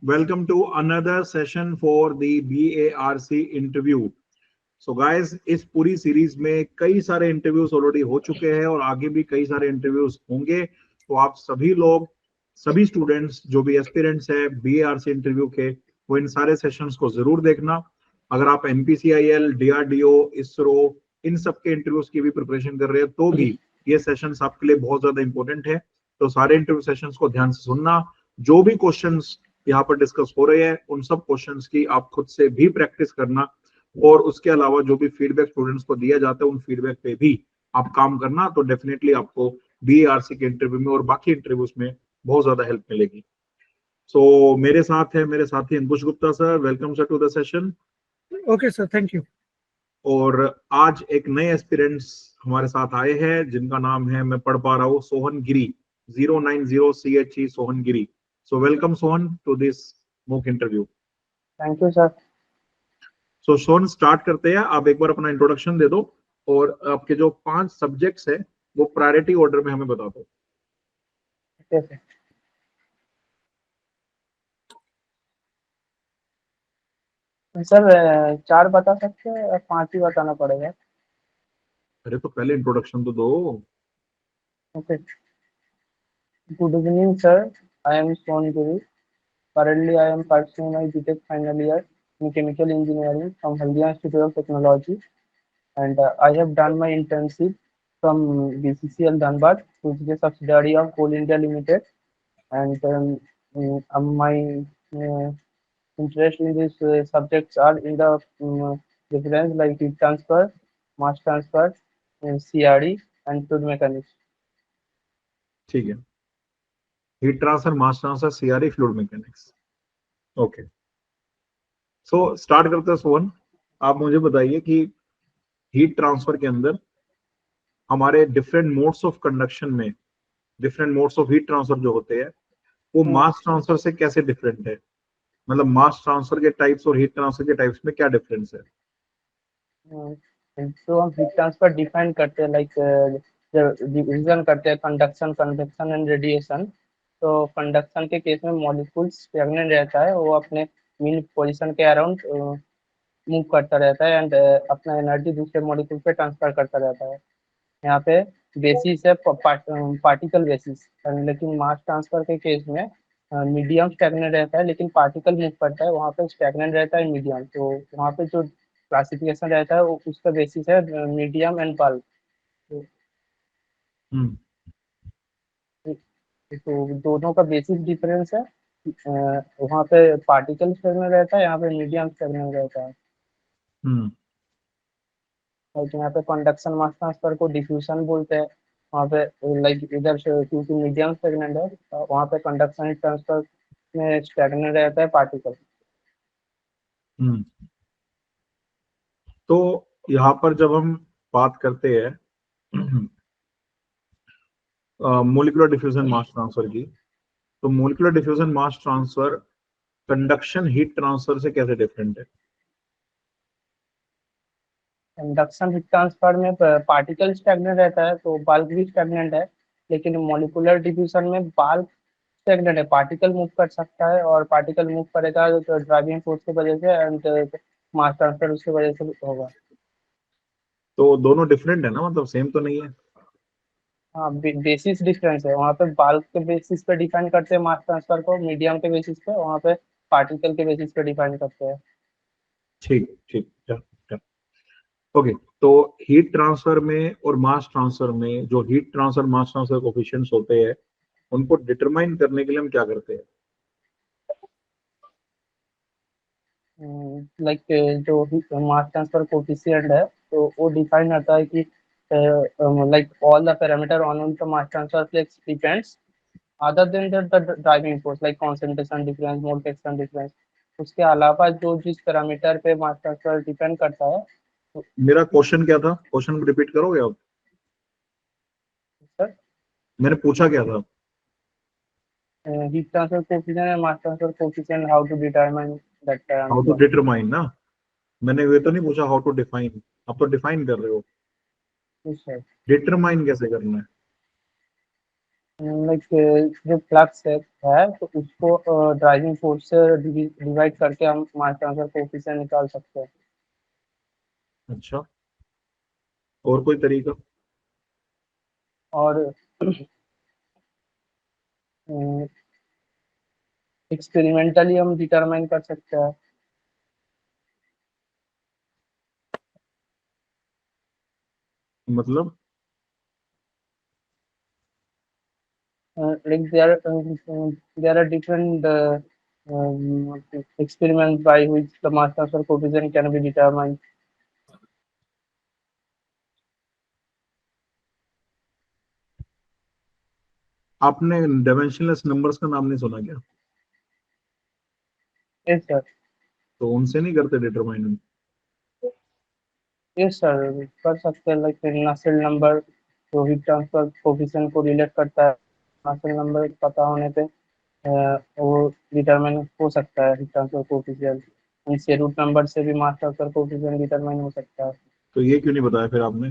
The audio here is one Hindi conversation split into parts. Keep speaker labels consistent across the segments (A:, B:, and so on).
A: Welcome to another session for the BARC interview. So guys, इस पूरी सीरीज में कई सारे इंटरव्यूज ऑलरेडी हो चुके हैं और आगे भी कई सारे इंटरव्यूज होंगे। तो आप सभी लोग, सभी स्टूडेंट्स जो भी एस्पिरेंट्स है BARC इंटरव्यू के, वो इन सारे सेशंस को जरूर देखना। अगर आप NPCIL, DRDO, इसरो इन सब के इंटरव्यूज की भी प्रिपरेशन कर रहे हैं तो भी ये सेशंस आपके लिए बहुत ज्यादा इंपॉर्टेंट है। तो सारे इंटरव्यू सेशंस को ध्यान से सुनना। जो भी क्वेश्चंस यहाँ पर डिस्कस हो रहे हैं उन सब क्वेश्चंस की आप खुद से भी प्रैक्टिस करना, और उसके अलावा जो भी फीडबैक स्टूडेंट्स को दिया जाता है उन फीडबैक पे भी आप काम करना। तो डेफिनेटली आपको BARC के इंटरव्यू में और बाकी इंटरव्यूज में बहुत ज्यादा हेल्प मिलेगी। सो मेरे साथ है मेरे साथी Ankush Gupta sir. Welcome sir to the session.
B: Okay sir, thank you.
A: और आज एक नए एस्पिरेंट्स हमारे साथ आए हैं जिनका नाम है, मैं पढ़ पा रहा हूँ, Sohan Giri, 090CHE Sohan Giri. So welcome Sohan to this mock interview.
C: Thank you sir.
A: So Sohan, start करते हैं। आप एक बार अपना इंट्रोडक्शन दे दो और आपके जो 5 सब्जेक्ट्स है वो प्रायोरिटी ऑर्डर में हमें बता दो।
C: सर 4 बता सकते हैं या 5 ही बताना पड़ेगा?
A: अरे तो पहले इंट्रोडक्शन तो दो।
C: Okay. Good evening sir, I am Sohan Giri. Currently, I am pursuing my BTech final year in chemical engineering from Haldia Institute of Technology, and I have done my internship from BCCL Dhanbad, which is a subsidiary of Coal India Limited. And my interest in these subjects are in the difference like heat transfer, mass transfer, CRE, and fluid mechanics.
A: ठीक है, heat transfer, mass transfer, CRE, fluid mechanics. Okay, so start करते हैं सोहन। आप मुझे बताइए कि हीट ट्रांसफर के अंदर हमारे डिफरेंट मोड्स ऑफ कंडक्शन में, different modes of heat transfer जो होते हैं वो मास ट्रांसफर से कैसे डिफरेंट है? मतलब मास ट्रांसफर के टाइप्स और हीट ट्रांसफर के टाइप्स में क्या डिफरेंस है?
C: तो हम हीट ट्रांसफर डिफाइन करते हैं लाइक डिवीजन करते हैं कंडक्शन, कन्वेक्शन एंड रेडिएशन। तो कंडक्शन के केस में मॉलिक्यूल्स स्टैग्नेंट रहता है, वो अपने मीन पोजीशन के अराउंड मूव करता रहता है एंड अपना एनर्जी दूसरे मॉलिक्यूल पे ट्रांसफर करता रहता है। यहाँ पे बेसिस है पार्टिकल बेसिस। लेकिन मास ट्रांसफर के केस में मीडियम स्टैग्नेंट रहता है लेकिन पार्टिकल मूव करता है, वहाँ पे स्टैग्नेंट रहता है मीडियम। तो वहाँ पे जो क्लासिफिकेशन रहता है वो उसका बेसिस है मीडियम एंड बल्क। तो दोनों का बेसिक डिफरेंस है। वहाँ पे पार्टिकल स्टैग्नेंट रहता है, यहाँ पे मीडियम स्टैग्नेंट रहता है। और यहाँ पे कंडक्शन मास ट्रांसफर को डिफ्यूजन बोलते हैं। वहाँ पे लाइक इधर से क्योंकि मीडियम स्टैग्नेंट है, वहाँ पे कंडक्शन ट्रांसफर में स्टैग्नेंट रहता है पार्टिकल।
A: तो यहाँ पर जब हम बात करते हैं मोलिकुलर डिफ्यूजन मास ट्रांसफर की, तो molecular diffusion mass transfer conduction heat transfer से कैसे डिफरेंट है?
C: कंडक्शन हीट ट्रांसफर में पार्टिकल स्टैग्नेंट रहता है तो बल्क भी स्टैग्नेंट है, लेकिन मोलिकुलर डिफ्यूजन में बल्क स्टैग्नेंट है, पार्टिकल मूव कर सकता है और पार्टिकल मूव करेगा तो ड्राइविंग फोर्स की वजह से एंड मास ट्रांसफर उसकी वजह से होगा।
A: तो दोनों डिफरेंट है ना, मतलब सेम तो नहीं है?
C: हाँ, बेसिस डिफरेंस है। वहाँ पे बल्क के बेसिस पे डिफाइन करते हैं मास ट्रांसफर को, मीडियम के बेसिस पे, वहाँ पे पार्टिकल के बेसिस पे डिफाइन करते हैं।
A: ठीक ठीक, ओके। तो हीट ट्रांसफर में और मास ट्रांसफर में जो heat transfer mass transfer coefficients होते हैं उनको डिटरमाइन करने के लिए हम क्या करते हैं?
C: लाइक जो मास ट्रांसफर कोफिशिएंट है तो वो डिफाइन होता है कि like all the parameter on the mass transfer flux depends other than the driving force like concentration difference, mole fraction difference. उसके अलावा जो जिस पैरामीटर पे मास ट्रांसफर डिपेंड करता है।
A: मेरा क्वेश्चन क्या था? क्वेश्चन रिपीट करोगे आप?
C: सर,
A: मैंने पूछा क्या था?
C: heat transfer coefficient and mass transfer coefficient, how to determine that
A: how to
C: parameter.
A: Determine ना, मैंने ये तो नहीं पूछा हाउ टू डिफाइन। आप तो डिफाइन कर रहे हो,
C: Yes, sir.
A: डिटरमाइन कैसे करना है?
C: लाइक जो फ्लक्स है तो उसको ड्राइविंग फोर्स से डिवाइड करके हम मास ट्रांसफर कोएफिशिएंट निकाल सकते हैं।
A: अच्छा, और कोई तरीका?
C: और एक्सपेरिमेंटली हम डिटरमाइन कर सकते हैं।
A: मतलब
C: like there are different experiments by which the mass transfer coefficient can be determined.
A: आपने डायमेंशनलेस नंबर्स का नाम नहीं सुना क्या?
C: Yes sir.
A: तो उनसे नहीं करते डिटरमाइन?
C: Yes sir, कर सकते हैं। like नसेल नंबर जो हीट ट्रांसफर कोफिशिएंट को रिलेट करता है, नसेल नंबर पता होने पे वो डिटरमाइन हो सकता है हीट ट्रांसफर कोफिशिएंट। शेरूट नंबर से भी मास ट्रांसफर कोफिशिएंट डिटरमाइन हो सकता है।
A: तो ये क्यों नहीं बताया फिर आपने?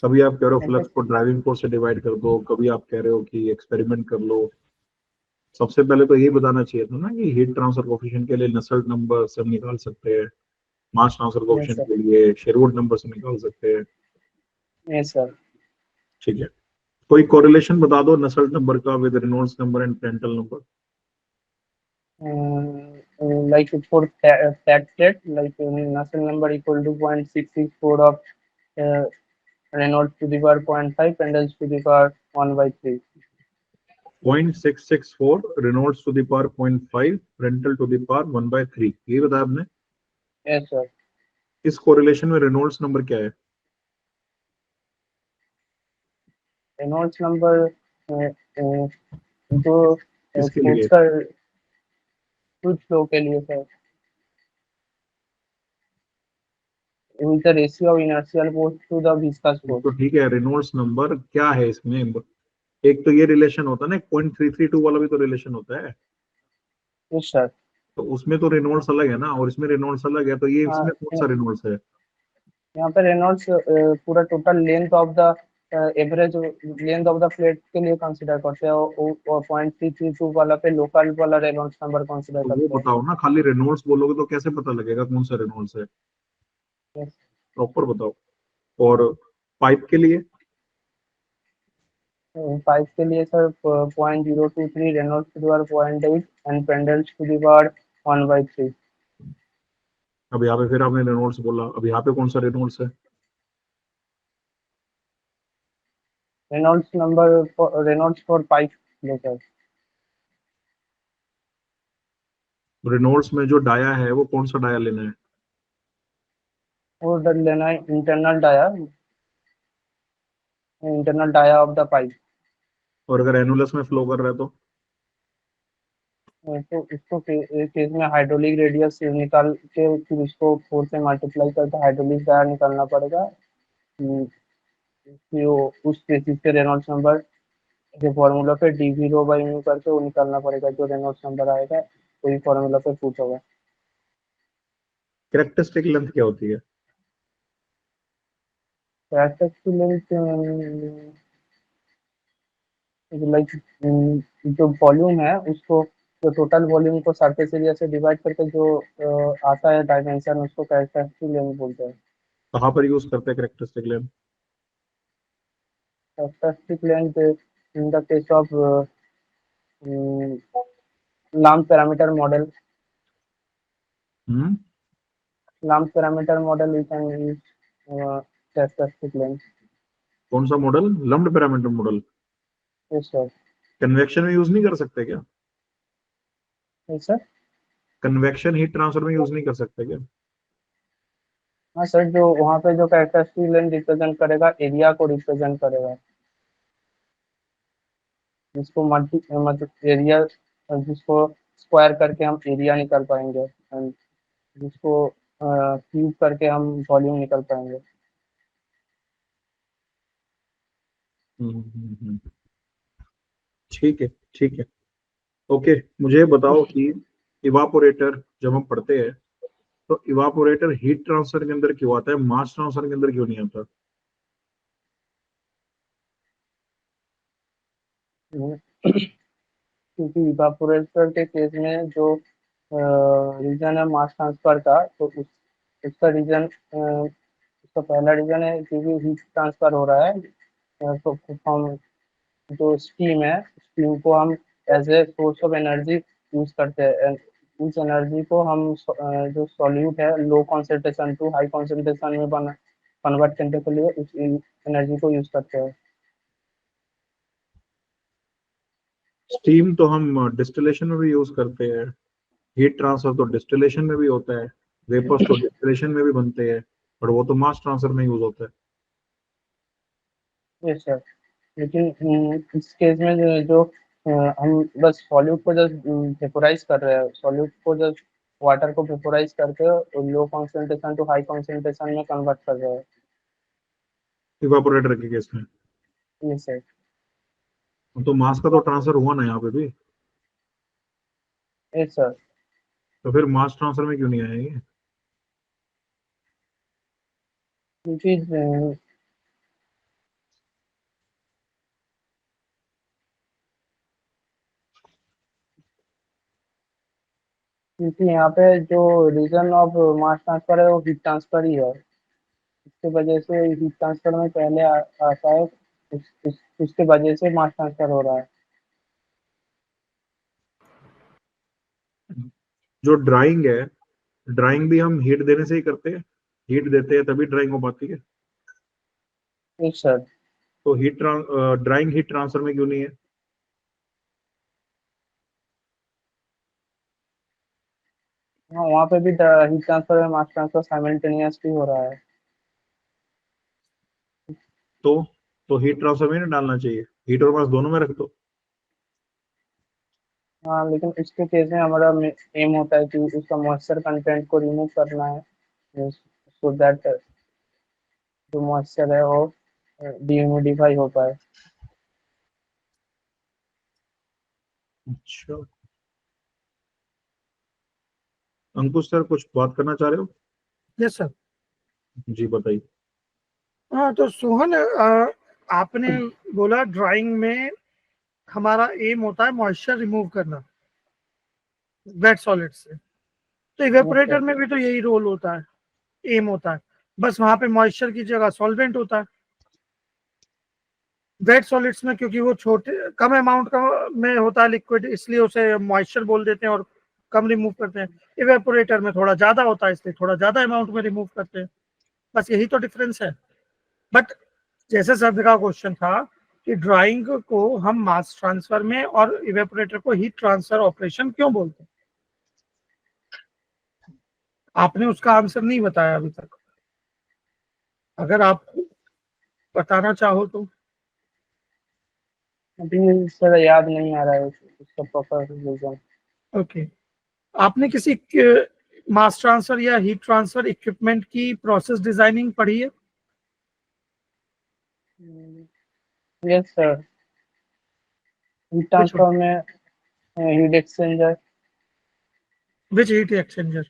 A: कभी आप कह रहे हो फ्लक्स को ड्राइविंग फोर्स से डिवाइड कर दो, कभी आप कह रहे हो कि एक्सपेरिमेंट कर लो। सबसे पहले तो ये बताना चाहिए था ना कि हीट ट्रांसफर कोएफिशिएंट के लिए नसेल्ट नंबर से हम निकाल सकते हैं, mass transfer
C: Yes
A: coefficient
C: sir.
A: के लिए शेरवुड नंबर से निकाल सकते हैं।
C: Yes sir.
A: ठीक है, कोई कोरिलेशन बता दो नसेल्ट नंबर का with Reynolds number and Prandtl number.
C: Like for flat plate, like Nusselt number equal to 0.664 of uh, Reynolds to the power 0.5, Prandtl to the power 1/3.
A: 0.664 Reynolds to the power 0.5 Prandtl to the power 1/3, ये बताया आपने।
C: Yes sir.
A: इस कोरिलेशन में रेनॉल्ड्स नंबर क्या है?
C: Reynolds number जो
A: इसके
C: फोर्स
A: लिए
C: का कुछ फ्लो के लिए sir, with the ratio of inertial force to the viscous force.
A: तो ठीक है, रेनॉल्ड्स नंबर क्या है इसमें? एक तो ये रिलेशन होता है ना, 0.332 वाला भी तो रिलेशन होता है।
C: Yes sir.
A: तो उसमें तो रेनॉल्ड्स अलग है ना, और इसमें रेनॉल्ड्स अलग है, तो ये
C: हाँ,
A: इसमें कौन सा रेनॉल्ड्स है?
C: यहाँ पे रेनॉल्ड्स पूरा total length of the average length of the plate के लिए कंसीडर करते हैं, और 0.332 वाला पे लोकल वाला रेनॉल्ड्स नंबर कंसीडर
A: तो वो
C: करते हैं।
A: बताओ ना, खाली रेनॉल्ड्स बोलोगे तो कैसे पता लगेगा कौन सा रेनॉल्ड्स है?
C: Yes.
A: प्रॉपर बताओ। और पाइप के लिए?
C: पाइप के लिए sir 0.023 Reynolds to the power 0.8 and Prandtl's to the power 1/3।
A: अब यहाँ पे फिर आपने रेनॉल्ड्स बोला, अब यहाँ पे कौन सा रेनॉल्ड्स है?
C: Reynolds number Reynolds for pipe लेकर
A: रेनॉल्ड्स में जो डाया है वो कौन सा डाया लेना है?
C: वो लेना है internal dia of the pipe.
A: और अगर एनुलस में फ्लो कर रहा है तो?
C: तो इसको केस में हाइड्रोलिक रेडियस निकाल के फिर उसको 4 से मल्टीप्लाई करके हाइड्रोलिक डाया निकालना पड़ेगा। फिर उस बेसिस पे रेनॉल्ड्स नंबर के फॉर्मूला पे d0/mu करके वो निकालना पड़ेगा, जो रेनॉल्ड्स नंबर आएगा वही फॉर्मूला पे पुट होगा।
A: कैरेक्टरिस्टिक लेंथ क्या होती है?
C: लाइक जो वॉल्यूम है उसको, जो टोटल वॉल्यूम को सरफेस एरिया से डिवाइड करके जो आता है डायमेंशन, उसको कैरेक्टरिस्टिक लेंथ बोलते हैं।
A: कहाँ पर यूज करते हैं characteristic length?
C: Characteristic length in the case of lump parameter model,
A: hmm,
C: lump parameter model we can use characteristic length.
A: कौन सा model? Lumped parameter model?
C: Yes sir.
A: Convection में यूज नहीं कर सकते क्या?
C: Yes sir.
A: Convection heat transfer में यूज नहीं कर सकते क्या?
C: हाँ सर, जो वहाँ पे जो कैरेक्टरिस्टिक लेंथ रिप्रेजेंट करेगा एरिया को रिप्रेजेंट करेगा, जिसको मतलब एरिया, जिसको स्क्वायर करके हम एरिया निकाल पाएंगे, एंड जिसको क्यूब करके हम वॉल्यूम निकाल पाएंगे।
A: हम्म। ठीक है, ठीक है, ओके। मुझे बताओ कि इवापोरेटर जब हम पढ़ते हैं तो इवापोरेटर हीट ट्रांसफर के अंदर क्यों आता है, मास ट्रांसफर के अंदर क्यों नहीं आता?
C: क्योंकि इवापोरेटर के केस में जो रीजन है मास ट्रांसफर का, तो उसका रीजन, उसका पहला रीजन है क्योंकि हीट ट्रांसफर हो रहा है। तो हम जो स्टीम है, स्टीम को हम as a source of energy use करते हैं। उस एनर्जी को हम जो सॉल्यूट है low concentration to high concentration में बना कन्वर्ट करने के लिए उस एनर्जी को यूज करते हैं।
A: स्टीम तो हम डिस्टिलेशन में भी यूज करते हैं, हीट ट्रांसफर तो डिस्टिलेशन में भी होता है, वेपर्स तो डिस्टिलेशन में भी बनते हैं, पर वो तो मास ट्रांसफर में यूज होता है।
C: यस सर, लेकिन इस केस में जो हम बस सॉल्यूट को जस्ट वेपोराइज कर रहे हैं, सॉल्यूट को जस्ट वाटर को वेपोराइज करके low concentration to high concentration में कन्वर्ट कर रहे हैं।
A: इवापोरेटर के केस में
C: यस सर।
A: तो मास का तो ट्रांसफर हुआ ना यहाँ पे भी,
C: यस सर,
A: तो फिर मास ट्रांसफर में क्यों नहीं आएंगे?
C: क्योंकि यहाँ पे जो रीजन ऑफ मास ट्रांसफर है वो हीट ट्रांसफर ही है। इसके वजह से हीट ट्रांसफर में पहले आता है, उसके वजह से मास ट्रांसफर हो रहा है।
A: जो ड्राइंग है, ड्राइंग भी हम हीट देने से ही करते हैं, हीट देते हैं तभी ड्राइंग हो पाती है।
C: Yes sir.
A: तो ड्राइंग हीट ट्रांसफर में क्यों नहीं है?
C: हाँ, वहाँ पे भी हीट ट्रांसफर और मास ट्रांसफर साइमल्टेनियसली हो रहा है।
A: तो हीट ट्रांसफर में नहीं डालना चाहिए, हीट और मास दोनों में रख दो।
C: हाँ, लेकिन इसके केस में हमारा एम होता है कि उसका मॉइस्चर कंटेंट को रिमूव करना है, सो दैट जो मॉइस्चर है वो डिह्यूमिडिफाई हो पाए।
A: अच्छा, अंकुश सर कुछ बात करना चाह रहे हो?
B: Yes sir.
A: जी बताइए।
B: हाँ तो सोहन, आपने बोला ड्राइंग में हमारा एम होता है मॉइस्चर रिमूव करना वेट सॉलिड से, तो इवेपोरेटर में भी तो यही रोल होता है, एम होता है, बस वहां पे मॉइस्चर की जगह सॉल्वेंट होता है। वेट सॉलिड्स में क्योंकि वो छोटे कम अमाउंट का में होता है लिक्विड, इसलिए उसे मॉइस्चर बोल देते हैं और कम रिमूव करते हैं। इवेपोरेटर में थोड़ा ज्यादा होता है, इसलिए थोड़ा ज्यादा अमाउंट में रिमूव करते हैं। बस यही तो डिफरेंस है। बट जैसे सर का क्वेश्चन था कि ड्राइंग को हम मास ट्रांसफर में और इवेपोरेटर को हीट ट्रांसफर ऑपरेशन क्यों बोलते हैं, आपने उसका आंसर नहीं बताया अभी तक। अगर आप बताना चाहो तो।
C: अभी सर याद नहीं आ रहा है उसका प्रॉपर रीजन।
B: ओके, आपने किसी मास ट्रांसफर या हीट ट्रांसफर इक्विपमेंट की प्रोसेस डिजाइनिंग पढ़ी है?
C: Yes sir, heat
B: which
C: transfer में heat exchanger,
B: which heat exchanger?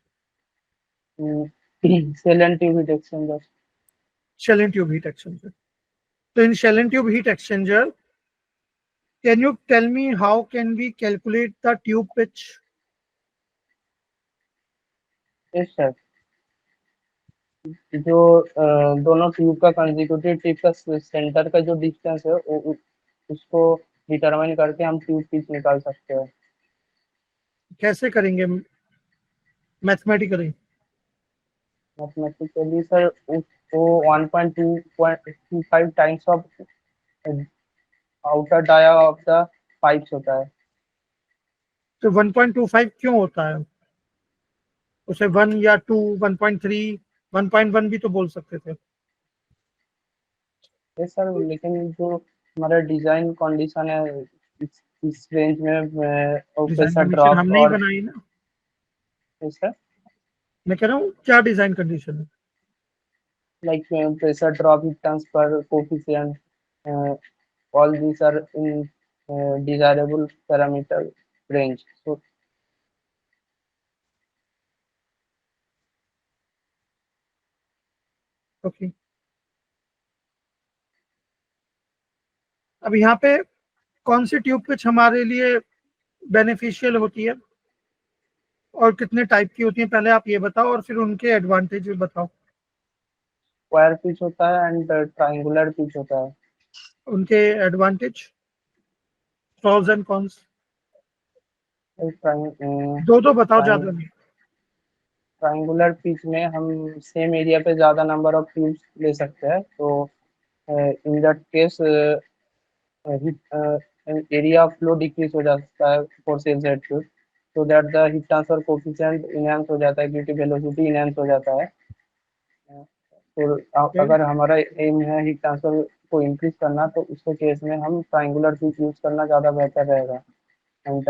C: Shell and tube heat exchanger.
B: Shell and tube heat exchanger. तो in shell and tube heat exchanger, can you tell me how can we calculate the tube pitch?
C: Yes sir, जो दोनों ट्यूब का कंसेक्यूटिव टिप का सेंटर का जो डिस्टेंस है उसको डिटरमाइन करके हम ट्यूब पिच निकाल सकते हैं।
B: कैसे करेंगे मैथमेटिकली?
C: मैथमेटिकली सर, वो 1.25 times of outer dia of the pipes होता है।
B: तो 1.25 क्यों होता है? उसे 1 या 2, 1.3, 1.1 भी तो बोल सकते थे।
C: यस सर, लेकिन जो हमारा डिजाइन कंडीशन है इस रेंज में
B: डिजाइन
C: प्रेशर
B: कंडीशन
C: ड्रॉप
B: हमने ही
C: और
B: बनाई ना।
C: यस सर,
B: मैं कह रहा हूँ क्या डिजाइन कंडीशन है?
C: like pressure drop, heat transfer coefficient, all these are in desirable parameter range. So
B: okay, अब यहाँ पे कौन सी ट्यूब पिच हमारे लिए बेनिफिशियल होती है और कितने टाइप की होती है, पहले आप ये बताओ और फिर उनके एडवांटेज भी बताओ।
C: स्क्वायर पिच होता है एंड ट्राइंगुलर पिच होता है।
B: उनके एडवांटेज, प्रॉस एंड कॉन्स, दो दो बताओ, ज्यादा नहीं।
C: ट्राइंगुलर पिच में हम सेम एरिया पे ज्यादा नंबर ऑफ ट्यूब्स ले सकते हैं, तो in that case area of flow decrease हो जाता है for sell side tube, so that the heat transfer coefficient enhance हो जाता है क्योंकि वेलोसिटी इनहैंस हो जाता है। तो अगर हमारा एम है हीट ट्रांसफर को इंक्रीज करना, तो उसके केस में हम ट्राइंगुलर पिच यूज करना ज़्यादा बेहतर रहेगा। एंड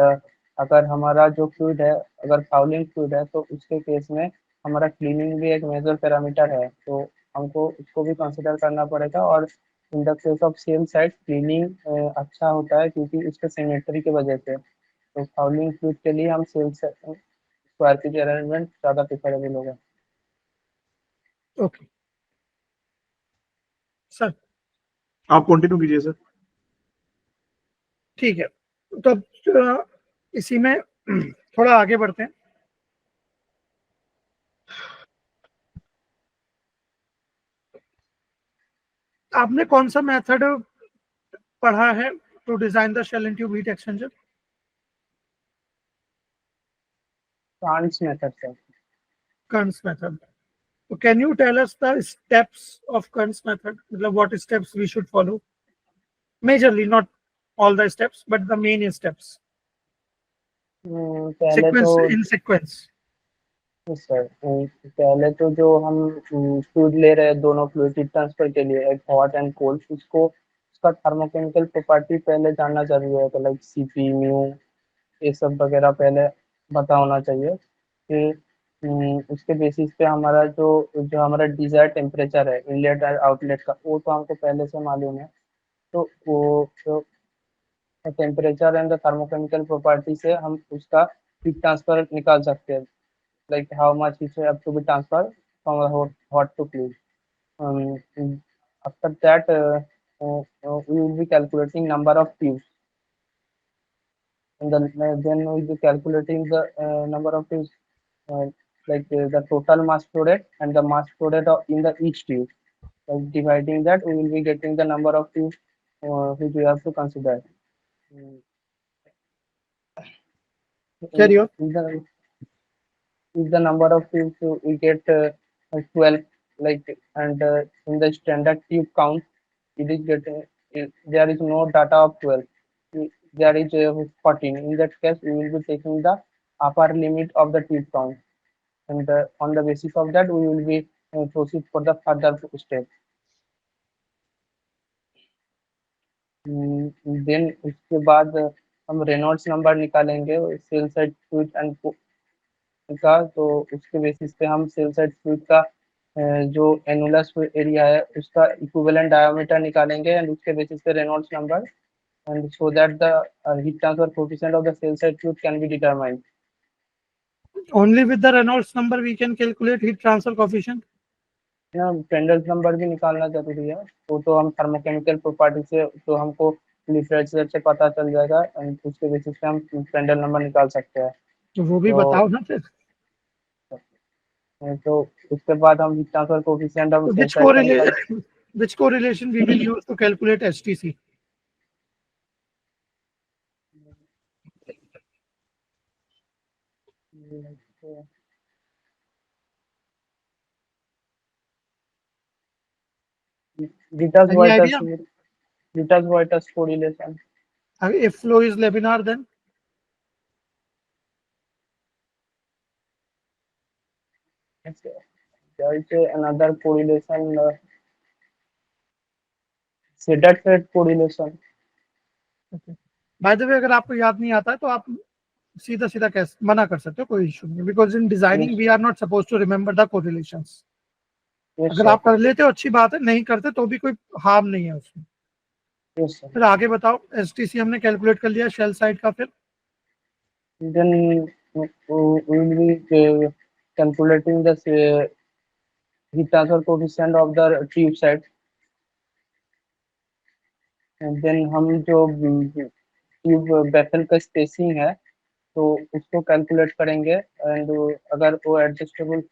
C: अगर हमारा जो फ्लूइड है, अगर फाउलिंग फ्लूइड है, तो उसके केस में हमारा क्लीनिंग भी एक मेजर पैरामीटर है, तो हमको उसको भी कंसिडर करना पड़ेगा। और इन the case of same side cleaning अच्छा होता है क्योंकि उसके सिमेट्री की वजह से, तो फाउलिंग फ्लूइड के लिए हम सेम स्क्वायर पिच अरेंजमेंट ज़्यादा प्रिफरेबल होगा।
B: ओके सर,
A: आप कंटिन्यू कीजिए सर।
B: ठीक है, तो इसी में थोड़ा आगे बढ़ते हैं। आपने कौन सा मेथड पढ़ा है to design the shell and tube heat exchanger?
C: Kant's method, sir.
B: Kant's method. So can you tell us the steps of Kant's method? मतलब what steps we should follow? Majorly, not all the steps, but the main steps.
C: पहले
B: Sequence
C: तो
B: in sequence.
C: सर पहले तो जो हम फ्लूइड ले रहे हैं दोनों फ्लूइड हीट ट्रांसफर के लिए, एक हॉट एंड कोल्ड, उसको उसका थर्मोकेमिकल प्रॉपर्टी पहले जानना जरूरी है, तो लाइक सीपी म्यू ये सब वगैरह पहले पता होना चाहिए। फिर उसके बेसिस पे हमारा जो जो हमारा डिजायर्ड टेम्परेचर है इनलेट और आउटलेट का, वो तो हमको पहले से मालूम है। तो वो temperature and the thermochemical property से हम उसका हीट ट्रांसफर निकाल सकते हैं, like how much heat have to be transferred from a hot to cool. After that, we will be calculating number of tubes, and then we will be calculating the number of tubes, uh, the total mass flow rate and the mass flow rate in the each tube. Like dividing that, we will be getting the number of tubes which we have to consider.
B: Carry on.
C: If the number of tubes we get 12, like, and in the standard tube count it is getting there is no data of 12, there is 14. In that case we will be taking the upper limit of the tube count, and on the basis of that we will be proceed for the further step. Then उसके बाद हम रेनॉल्ड्स नंबर निकालेंगे सेल साइड फ्लूइड एंड का, तो उसके बेसिस पे हम सेल साइड फ्लूइड का जो एनुलस एरिया है उसका इक्विवेलेंट डायमीटर निकालेंगे, एंड उसके बेसिस पे Reynolds number, and so that the heat transfer coefficient of the sell side fluid can be determined.
B: Only with the Reynolds number we can calculate heat transfer coefficient.
C: Prandtl's number भी निकालना जरूरी है, तो हम थर्मोकेमिकल प्रॉपर्टी से तो हमको लिटरेचर से पता चल जाएगा, एंड उसके बेसिस पे हम फ्रेंडल नंबर निकाल सकते हैं।
B: तो वो भी बताओ ना फिर।
C: तो उसके बाद हम हीट ट्रांसफर कोएफिशिएंट हम
B: which correlation we will use to calculate HTC?
C: Vitas-Vitas correlation.
B: If flow is laminar, then
C: there is another correlation, Sedat correlation.
B: okay. By the way, अगर आपको याद नहीं आता है तो आप सीधा सीधा कैसे मना कर सकते हो, कोई इशू नहीं, because in designing we are not suppose to remember the correlations. अगर आप कर लेते हो अच्छी बात है, नहीं करते तो भी कोई हार्म नहीं है उसमें। फिर आगे बताओ, एसटीसी हमने कैलकुलेट कर लिया शेल साइड का, फिर
C: then we will be calculating the heat transfer coefficient of the tube side, and then हम जो ट्यूब वेसल का स्पेसिंग है तो उसको कैलकुलेट करेंगे, एंड अगर वो एडजस्टेबल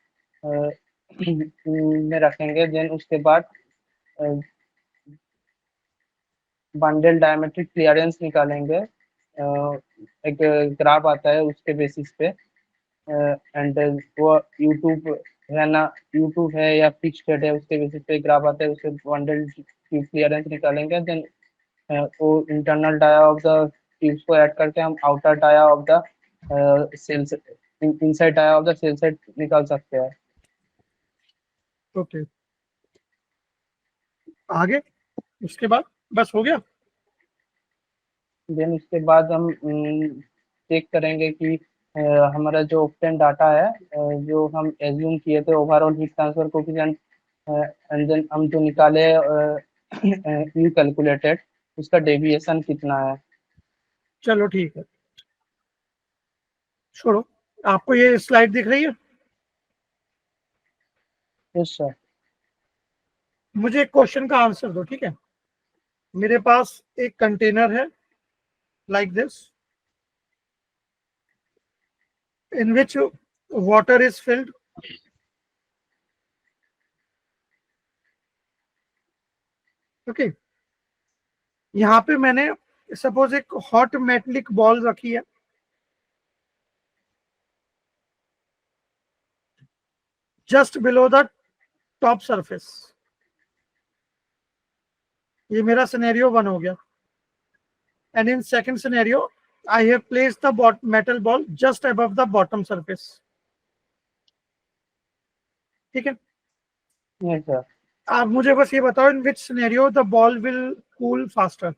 C: में रखेंगे, देन उसके बाद बंडल डायमेट्रिक क्लियरेंस निकालेंगे। एक ग्राफ आता है उसके बेसिस पे, एंड वो यूट्यूब है ना, यूट्यूब है या फिक्स्ड है उसके बेसिस पे ग्राफ आता है, उससे बंडल क्लियरेंस निकालेंगे। देन वो internal dia of the tubes को ऐड करके हम outer dia of the shells, inside dia of the shell set निकाल सकते हैं।
B: ओके, आगे उसके बाद बस हो गया।
C: देन उसके बाद हम चेक करेंगे कि हमारा जो ऑक्टेन डाटा है, जो हम एज्यूम किए थे overall heat transfer coefficient, and then हम जो निकाले यू कैलकुलेटेड, उसका डेविएशन कितना है।
B: चलो ठीक है, छोड़ो। आपको ये स्लाइड दिख रही है?
C: Yes sir.
B: मुझे एक क्वेश्चन का आंसर दो, ठीक है? मेरे पास एक कंटेनर है like this, in which water is filled. Okay, यहाँ पे मैंने सपोज एक हॉट मेटलिक बॉल रखी है, just below the top surface. ये मेरा सिनेरियो 1 हो गया। And in second scenario I have placed the metal ball just above the bottom surface. ठीक है,
C: यस सर।
B: आप मुझे बस ये बताओ, in which scenario the ball will cool faster?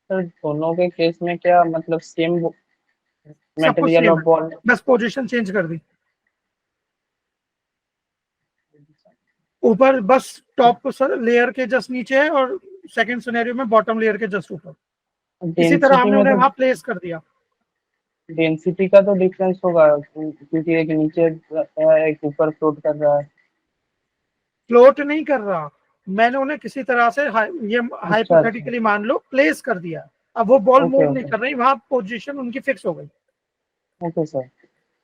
C: Sir दोनों के केस में क्या मतलब सेम
B: सब कुछ
C: मटेरियल
B: सेम
C: ऑफ
B: है,
C: बॉल?
B: बस पोजीशन चेंज कर दी। ऊपर बस टॉप लेयर के जस्ट नीचे है, और सेकंड सिनेरियो में बॉटम लेयर के जस्ट ऊपर। इसी तरह
C: डेंसिटी
B: हमने
C: में
B: उन्हें
C: तो
B: वहां प्लेस कर दिया।
C: डेंसिटी का तो डिफरेंस होगा, क्योंकि एक नीचे है, एक ऊपर फ्लोट कर रहा है।
B: फ्लोट नहीं कर रहा, मैंने उन्हें किसी तरह से ये
C: अच्छा अच्छा।
B: हाइपोथेटिकली मान लो प्लेस कर दिया। अब वो बॉल
C: ओके
B: मूव नहीं
C: ओके।
B: कर रही, वहां पोजीशन उनकी फिक्स हो गई
C: ओके सर।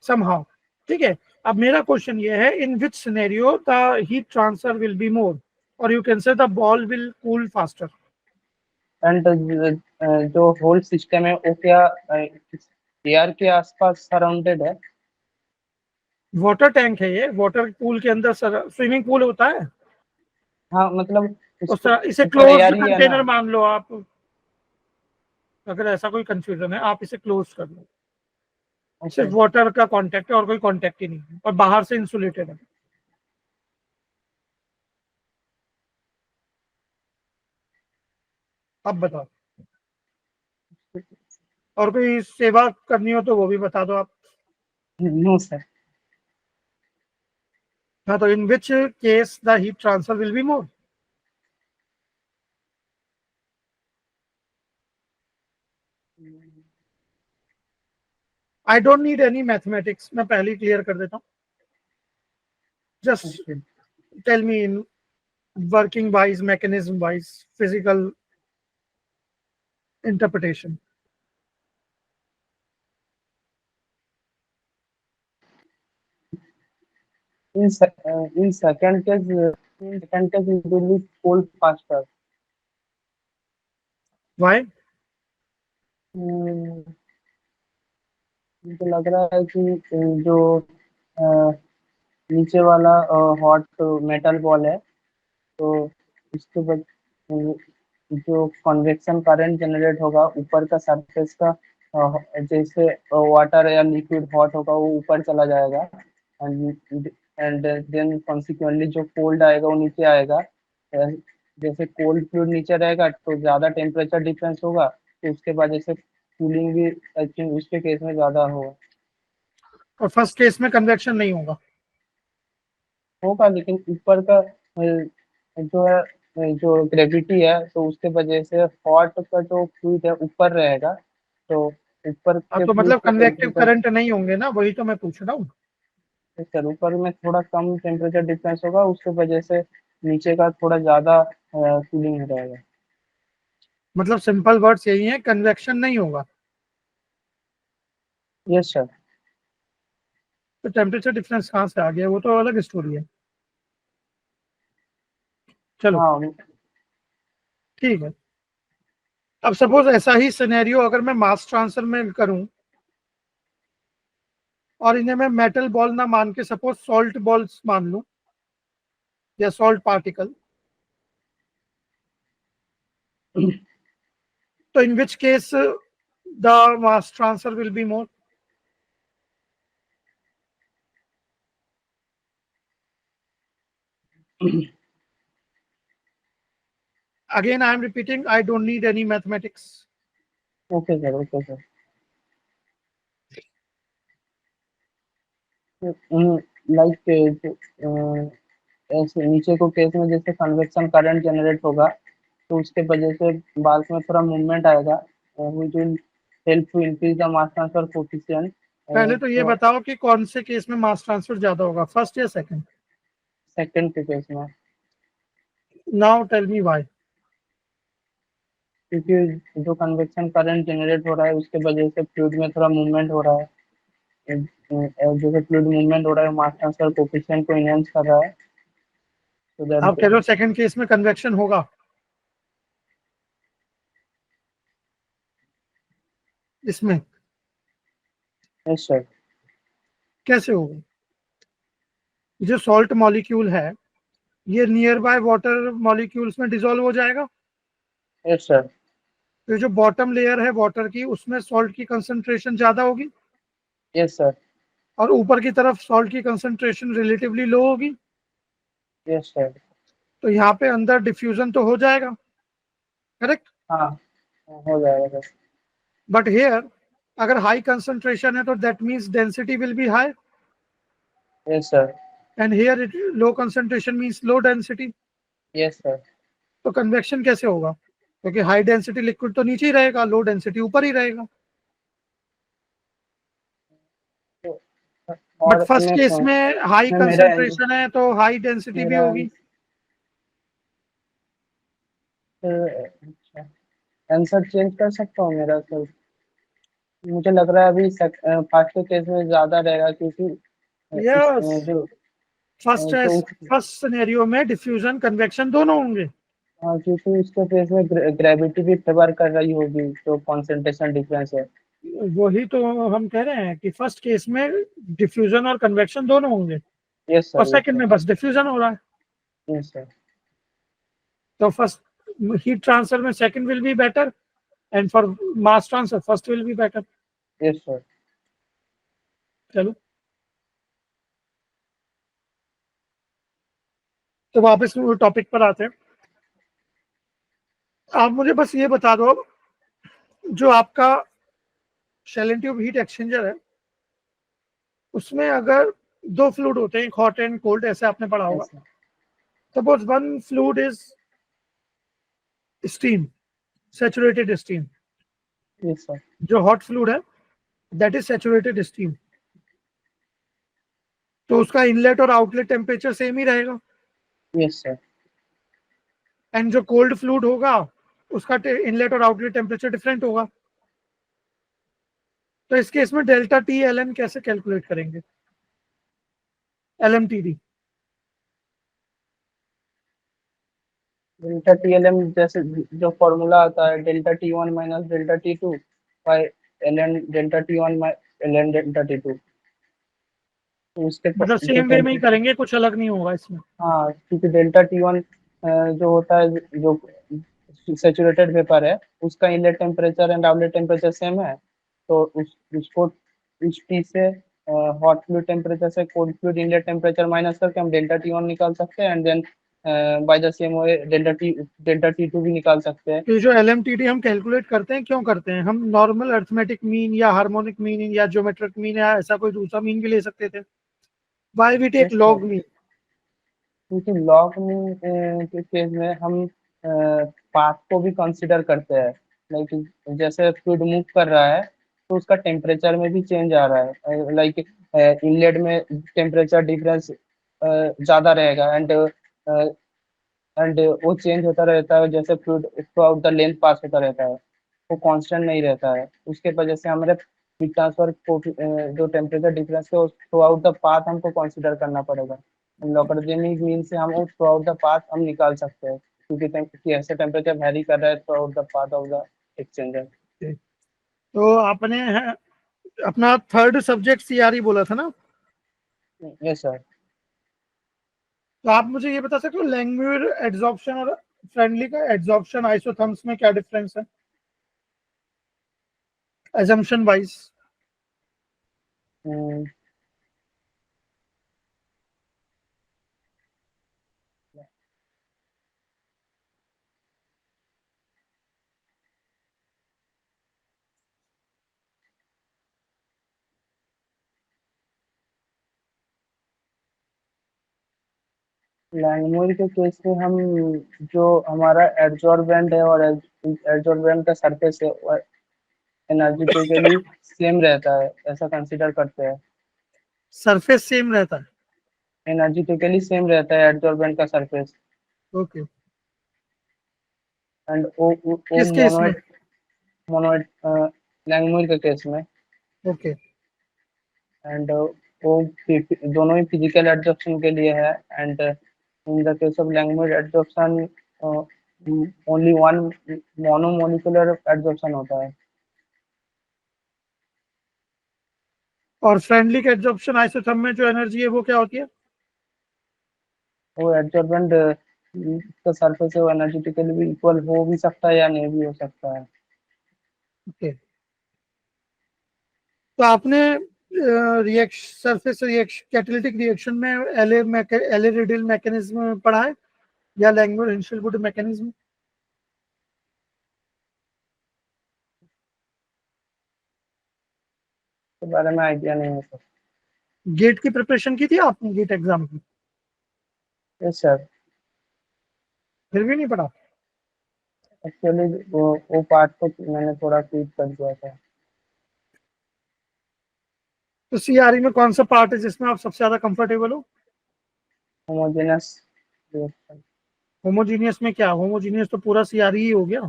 B: समहाउ। ठीक है, अब मेरा क्वेश्चन ये है, in which scenario the heat transfer will be more, और you can say the ball will cool faster?
C: And जो होल सिस्टम है वो क्या एयर के आसपास सराउंडेड है?
B: वाटर टैंक है ये, वाटर पूल के अंदर स्विमिंग पूल होता है
C: हाँ मतलब
B: उस
C: उसको
B: तरह। इसे
C: ऊपर
B: क्लोज्ड
C: एयर ही है ना?
B: कंटेनर मान लो आप, अगर ऐसा कोई कंफ्यूजन है आप इसे क्लोज कर लो।
C: ओके।
B: सिर्फ वाटर का कांटेक्ट है और कोई कांटेक्ट ही नहीं है, और बाहर से इंसुलेटेड है। अब बताओ, और कोई सेवा करनी हो तो वो भी बता दो आप।
C: No sir.
B: हाँ, तो in which case the heat transfer will be more? I don't need any mathematics, मैं पहले ही क्लियर कर देता हूँ। Just tell me in working wise, mechanism wise, physical interpretation.
C: in second case, it will be cold faster.
B: Why?
C: मुझे लग रहा है कि जो नीचे वाला हॉट मेटल बॉल है, तो उसके बाद जो कन्वेक्शन करंट जनरेट होगा ऊपर का सरफेस का, जैसे वाटर या लिक्विड हॉट होगा वो ऊपर चला जाएगा, एंड देन कॉन्सिक्वेंटली जो कोल्ड आएगा वो नीचे आएगा। जैसे कोल्ड फ्लूइड नीचे रहेगा तो ज़्यादा टेम्परेचर डिफरेंस होगा, तो उसके बाद जैसे कूलिंग भी आई थिंक उसके केस में ज़्यादा होगा।
B: और फर्स्ट केस में कन्वेक्शन नहीं होगा?
C: होगा, लेकिन ऊपर का जो है जो ग्रेविटी है तो उसके वजह से हॉट का जो फ्लूइड है ऊपर रहेगा, तो ऊपर
B: अब
C: के
B: तो
C: फ्लूइड
B: मतलब
C: का
B: कन्वेक्टिव
C: टेम्परेचर,
B: करंट नहीं होंगे ना, वही तो मैं पूछ रहा हूँ।
C: सर ऊपर में थोड़ा कम टेम्परेचर डिफरेंस होगा, उसके वजह से नीचे का थोड़ा ज़्यादा कूलिंग हो जाएगा।
B: मतलब सिंपल वर्ड्स यही है, कन्वेक्शन नहीं होगा।
C: Yes sir.
B: तो टेम्परेचर डिफरेंस कहाँ से आ गया, वो तो अलग स्टोरी है। चलो
C: हाँ
B: ठीक है। अब सपोज ऐसा ही सिनेरियो अगर मैं मास ट्रांसफर में करूं और इन्हें मैं मेटल बॉल ना मान के सपोज सॉल्ट बॉल्स मान लूं या सॉल्ट पार्टिकल, तो in which case the mass transfer will be more. Again, I am repeating, I don't need any mathematics.
C: Okay sir, okay sir. Like ऐसे नीचे को केस में जैसे कन्वेक्शन करंट जनरेट होगा, तो उसके वजह से बाल्क में थोड़ा मूवमेंट आएगा, which will help to increase the mass transfer coefficient.
B: पहले तो ये
C: तो
B: बताओ कि कौन से केस में मास ट्रांसफर ज्यादा होगा, फर्स्ट या सेकंड।
C: सेकंड के केस में,
B: नाउ टेल मी व्हाई।
C: क्योंकि जो कन्वेक्शन करंट जनरेट हो रहा है उसके वजह से फ्लूइड में थोड़ा मूवमेंट हो रहा है, जैसे फ्लूइड मूवमेंट हो रहा है मास ट्रांसफर कोफिशिएंट को इनहेंस कर रहा है, तो
B: आप कह रहे हो सेकंड केस में कन्वेक्शन होगा, इसमें
C: यस सर।
B: कैसे होगा। जो सॉल्ट मॉलिक्यूल है ये नियर बाय वाटर मॉलिक्यूल्स में डिसॉल्व हो जाएगा।
C: Yes sir.
B: तो जो बॉटम लेयर है वाटर की उसमें सॉल्ट की कंसंट्रेशन ज्यादा होगी
C: यस सर।
B: और ऊपर की तरफ सॉल्ट की कंसंट्रेशन रिलेटिवली लो होगी।
C: Yes sir.
B: तो यहाँ पे अंदर डिफ्यूजन तो हो जाएगा, करेक्ट।
C: हाँ, हो जाएगा सर।
B: बट हेयर अगर हाई कंसंट्रेशन है तो that means density will be high,
C: yes sir.
B: And here it low concentration means low density.
C: Yes sir.
B: तो कन्वेक्शन कैसे होगा, क्योंकि हाई डेंसिटी लिक्विड तो नीचे ही रहेगा, लो डेंसिटी ऊपर ही रहेगा। बट
C: और
B: फर्स्ट केस में हाई
C: मैं मेरा
B: कंसंट्रेशन है तो हाई डेंसिटी भी
C: मेरा
B: होगी।
C: आंसर चेंज कर सकता हूँ मेरा सर। मुझे लग रहा है अभी फर्स्ट केस में ज्यादा रहेगा, क्योंकि इस
B: यस,
C: जो
B: फर्स्ट
C: तो
B: फर्स्ट सिनेरियो में डिफ्यूजन कन्वेक्शन दोनों होंगे।
C: हाँ, क्योंकि उसके केस में ग्रेविटी भी फेवर कर रही होगी, तो कंसंट्रेशन डिफरेंस है।
B: वही तो हम कह रहे हैं कि फर्स्ट केस में डिफ्यूजन और कन्वेक्शन दोनों होंगे
C: यस
B: और
C: सर, यस
B: सेकंड
C: सर।
B: में बस डिफ्यूजन हो रहा है।
C: Yes sir.
B: तो फर्स्ट हीट ट्रांसफर में second will be better and for mass transfer first will be better.
C: Yes sir.
B: चलो तो वापस टॉपिक पर आते हैं। आप मुझे बस ये बता दो, जो आपका शेल ट्यूब हीट एक्सचेंजर है उसमें अगर दो फ्लूइड होते हैं, हॉट एंड कोल्ड, ऐसे आपने पढ़ा होगा।
C: Yes sir.
B: Suppose one fluid is steam, saturated steam.
C: Yes sir.
B: जो हॉट फ्लूइड है दैट इज सैचुरेटेड स्टीम, तो उसका इनलेट और आउटलेट टेम्परेचर सेम ही रहेगा।
C: Yes sir.
B: एंड जो कोल्ड फ्लूइड होगा उसका इनलेट और आउटलेट टेम्परेचर डिफरेंट होगा। तो इस केस में डेल्टा टी एल एन कैसे कैलकुलेट करेंगे, L M T D.
C: Delta T L M जैसे जो फॉर्मूला आता है, delta T one minus delta T two by L N delta T one L N delta T two, तो उसके
B: मतलब
C: जो
B: सेम वे में ही करेंगे, कुछ अलग नहीं होगा इसमें।
C: हाँ, क्योंकि डेल्टा टी वन जो होता है, जो सेचुरेटेड वेपर है, उसका inlet temperature and outlet temperature same है, तो उसको उस टी से हॉट फ्लूइड टेम्परेचर से cold fluid inlet temperature minus करके हम डेल्टा टी वन निकाल सकते हैं, and then by the same way delta T two भी निकाल सकते हैं।
B: तो जो एल एम टी डी हम कैलकुलेट करते हैं क्यों करते हैं, हम नॉर्मल अर्थमेटिक मीन या हार्मोनिक मीन या ज्योमेट्रिक मीन या ऐसा कोई दूसरा मीन भी ले सकते थे। Why we take
C: yes sir,
B: log mean.
C: क्योंकि लॉग में के केस में हम पाथ को भी कंसिडर करते हैं, लाइक जैसे फ्लूइड मूव कर रहा है तो उसका टेम्परेचर में भी चेंज आ रहा है, लाइक इनलेट में टेम्परेचर डिफरेंस ज्यादा रहेगा, एंड एंड वो चेंज होता रहता है, जैसे fluid throughout the length pass होता रहता है, वो कांस्टेंट नहीं रहता है। उसके वजह से हमारे हीट ट्रांसफर को जो टेम्परेचर डिफरेंस है थ्रू आउट द पाथ हमको कंसीडर करना पड़ेगा। लॉगरिदमिक मीन से हम थ्रू आउट द पाथ हम निकाल सकते हैं, क्योंकि ऐसे टेम्परेचर वेरी कर रहा है through out the path of the exchanger.
B: तो आपने अपना थर्ड सब्जेक्ट सीआरई बोला था ना?
C: Yes sir.
B: तो आप मुझे ये बता सकते हो लैंग्वेज एड्सॉर्प्शन और फ्रेंडली का एड्सॉर्प्शन आइसोथर्म्स में क्या डिफरेंस है, assumption वाइज?
C: लैंग्वेज के केस में हम जो हमारा एडजॉर्बेंट है और एडजॉर्बेंट का सरफेस है एनर्जेटिकली सेम रहता है, ऐसा कंसीडर करते हैं।
B: सरफेस सेम रहता है?
C: एनर्जेटिकली सेम रहता है एडजॉर्बेंट का सरफेस।
B: ओके।
C: एंड वो
B: किस केस में?
C: मोनोइड लैंग्वेज के केस में।
B: ओके।
C: एंड वो दोनों ही फिजिकल एडजॉर्प्शन के लिए है। And in the case of language adsorption only one monomolecular adsorption होता है।
B: और फ्रेंडली का एड्सॉर्प्शन आइसोथर्म में जो एनर्जी है वो क्या होती है?
C: वो एडजॉर्बेंट का सरफेस है वो एनर्जेटिकली भी इक्वल हो भी सकता है या नहीं भी हो सकता है।
B: ओके। तो आपने reaction surface reaction catalytic reaction में एले रेडियल मैकेनिज्म पढ़ा है या लैंग्वेज हिंशेलवुड मैकेनिज्म?
C: के बारे में आइडिया नहीं है सर।
B: गेट की प्रिपरेशन की थी आपने, गेट एग्जाम की?
C: Yes sir.
B: फिर भी नहीं पढ़ा?
C: एक्चुअली वो पार्ट को मैंने थोड़ा क्विक कर दिया था।
B: तो सीआरई में कौन सा पार्ट है जिसमें आप सबसे ज्यादा कंफर्टेबल हो?
C: Homogeneous reaction.
B: होमोजीनियस में क्या? होमोजीनियस तो पूरा सीआरई ही हो गया,